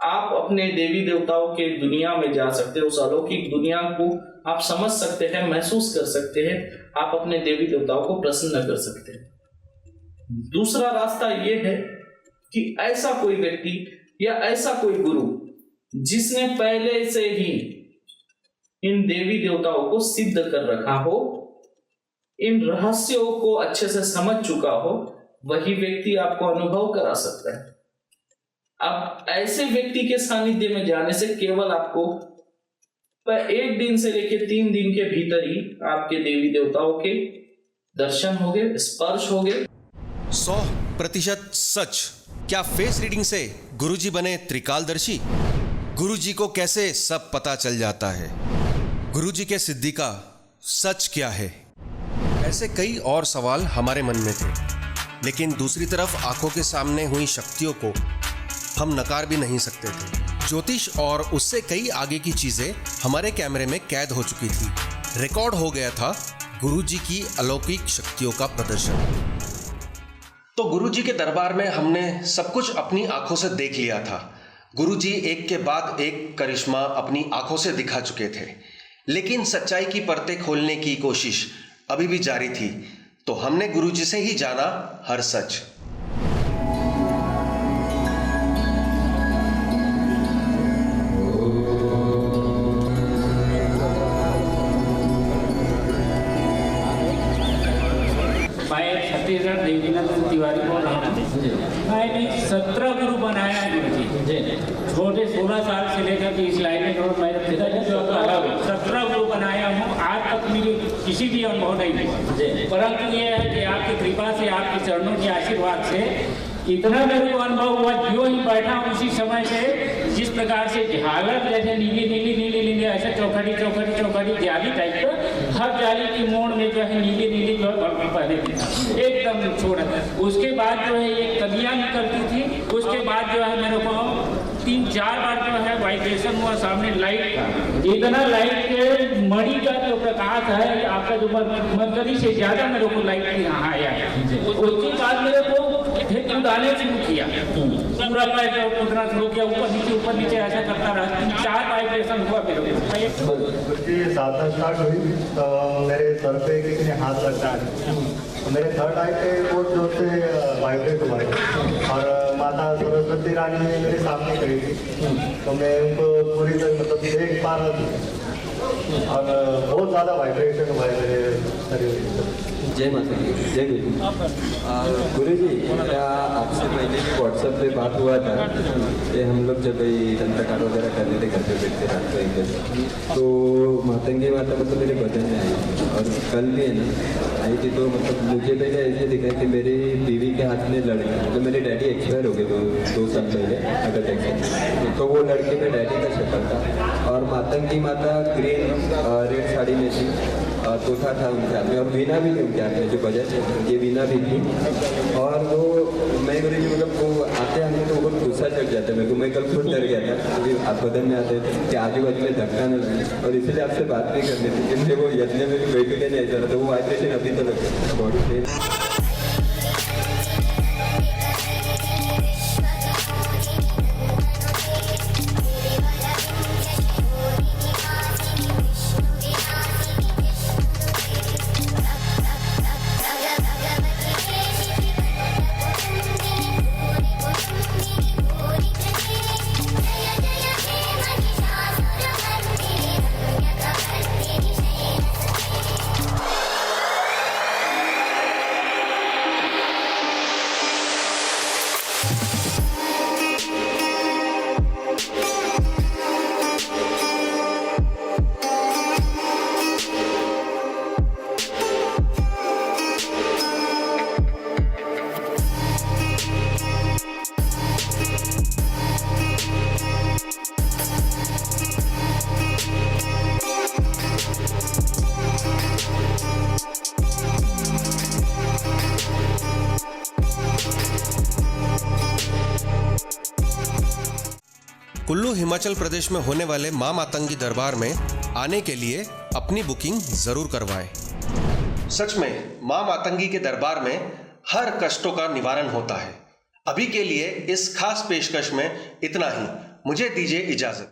आप अपने देवी देवताओं के दुनिया में जा सकते हैं, उस अलौकिक दुनिया को आप समझ सकते हैं, महसूस कर सकते हैं, आप अपने देवी देवताओं को प्रसन्न कर सकते हैं। दूसरा रास्ता यह है कि ऐसा कोई व्यक्ति या ऐसा कोई गुरु जिसने पहले से ही इन देवी देवताओं को सिद्ध कर रखा हो, इन रहस्यों को अच्छे से समझ चुका हो, वही व्यक्ति आपको अनुभव करा सकता है। अब ऐसे व्यक्ति के सानिध्य में जाने से केवल आपको 1 दिन से लेकर 3 दिन के भीतर ही आपके देवी देवताओं के दर्शन होंगे, स्पर्श होंगे। 100% सच। क्या फेस रीडिंग से गुरुजी बने त्रिकालदर्शी? गुरुजी को कैसे सब पता चल जाता है? गुरुजी के सिद्धि का सच क्या है? ऐसे कई और सवाल हमारे मन में थे, लेकिन दूसरी तरफ आंखों के सामने हुई शक्तियों को हम नकार भी नहीं सकते थे। ज्योतिष और उससे कई आगे की चीजें हमारे कैमरे में कैद हो चुकी थी। रिकॉर्ड हो गया था गुरुजी की अलौकिक शक्तियों का प्रदर्शन। तो गुरुजी के दरबार में हमने सब कुछ अपनी आंखों से देख लिया था। गुरुजी एक के बाद एक करिश्मा अपनी आंखों से दिखा चुके थे। लेकिन सच्चाई की परतें खोलने की कोशिश अभी भी जारी थी, तो हमने गुरुजी से ही जाना हर सच। मैं छत्तीसगढ़ देवीनंदन तिवारी बोल रहा हूँ। मैंने 17 गुरु बनाया है गुरुजी। छोटे 16 साल से लेकर के इस लाइन में और मेरे पिताजी जो 17 गुरु बनाया हूँ। आज तक मेरी किसी भी अनुभव नहीं हुआ, परंतु ये है कि आपकी कृपा से, आपके चरणों के आशीर्वाद से इतना मेरे को अनुभव हुआ। जो ही बैठा उसी समय से जिस प्रकार से झालर जैसे नीली नीली नीली नीली ऐसे चौखड़ी चौखड़ी चौखड़ी जाली टाइप का, हर जाली की मोड़ में जो है नीली नीली जो है पहले एकदम छोड़ा। उसके बाद जो है एक कलियाँ निकलती थी। उसके बाद जो है मेरे को 3-4 बार जो है वाइब्रेशन हुआ, सामने लाइट का, इतना लाइट के मणि का जो प्रकाश है आपका जो मरकरी से ज्यादा मेरे को लाइट यहाँ आया। उसके बाद मेरे को फिर उड़ाने शुरू किया, पूरा पैर उड़ना शुरू किया, ऊपर नीचे ऐसा करता रहा। 3-4 वाइब्रेशन हुआ मेरे को। उसकी साधना स्टार्ट हुई तो मेरे सर पे किसी ने हाथ लगता है, मेरे थर्ड आई पे बहुत जोर से वाइब्रेट हुआ है और माता सरस्वती रानी मेरे सामने खड़ी थी, तो मैं उनको पूरी तरह मतलब एक बार और बहुत ज़्यादा वाइब्रेशन हुआ है मेरे शरीर। जय माता दी, जय गुरु जी। क्या आपसे पहले व्हाट्सएप पे बात हुआ था? ये हम लोग जब दंतकार वगैरह करने थे घर पे बैठते रात को 1 बजे, तो मातंगी माता मतलब मेरे बदन में आई थी और कल भी है ना आई थी। तो मतलब मुझे पहले ऐसे दिखा कि मेरी बीवी के हाथ में लड़का, मतलब मेरे डैडी एक्सपायर हो गए 2 साल पहले अगर एक्सपायर, तो वो लड़के में डैडी का शक्ल था और मातंगी माता ग्रीन रेड साड़ी में थी, तोता था उनके हाथ में और वीणा भी थी उनके हाथ में, जो बजट है ये वीणा भी थी। और वो मैं गुरु जी मतलब वो आते आते तो बहुत गुस्सा चढ़ जाता है मेरे को। मैं कल खुद डर गया था क्योंकि आप बदन में आते थे कि आजू बाजू में धक्का न लगे, और इसलिए आपसे बात नहीं करनी थी क्योंकि वो यज्ञ में भी बैठ के नहीं ऐसा रहता, वो वाइब्रेशन अभी तो लगता है बॉडी पे। कुल्लू हिमाचल प्रदेश में होने वाले मां मातंगी दरबार में आने के लिए अपनी बुकिंग जरूर करवाएं। सच में मां मातंगी के दरबार में हर कष्टों का निवारण होता है। अभी के लिए इस खास पेशकश में इतना ही। मुझे दीजिए इजाजत।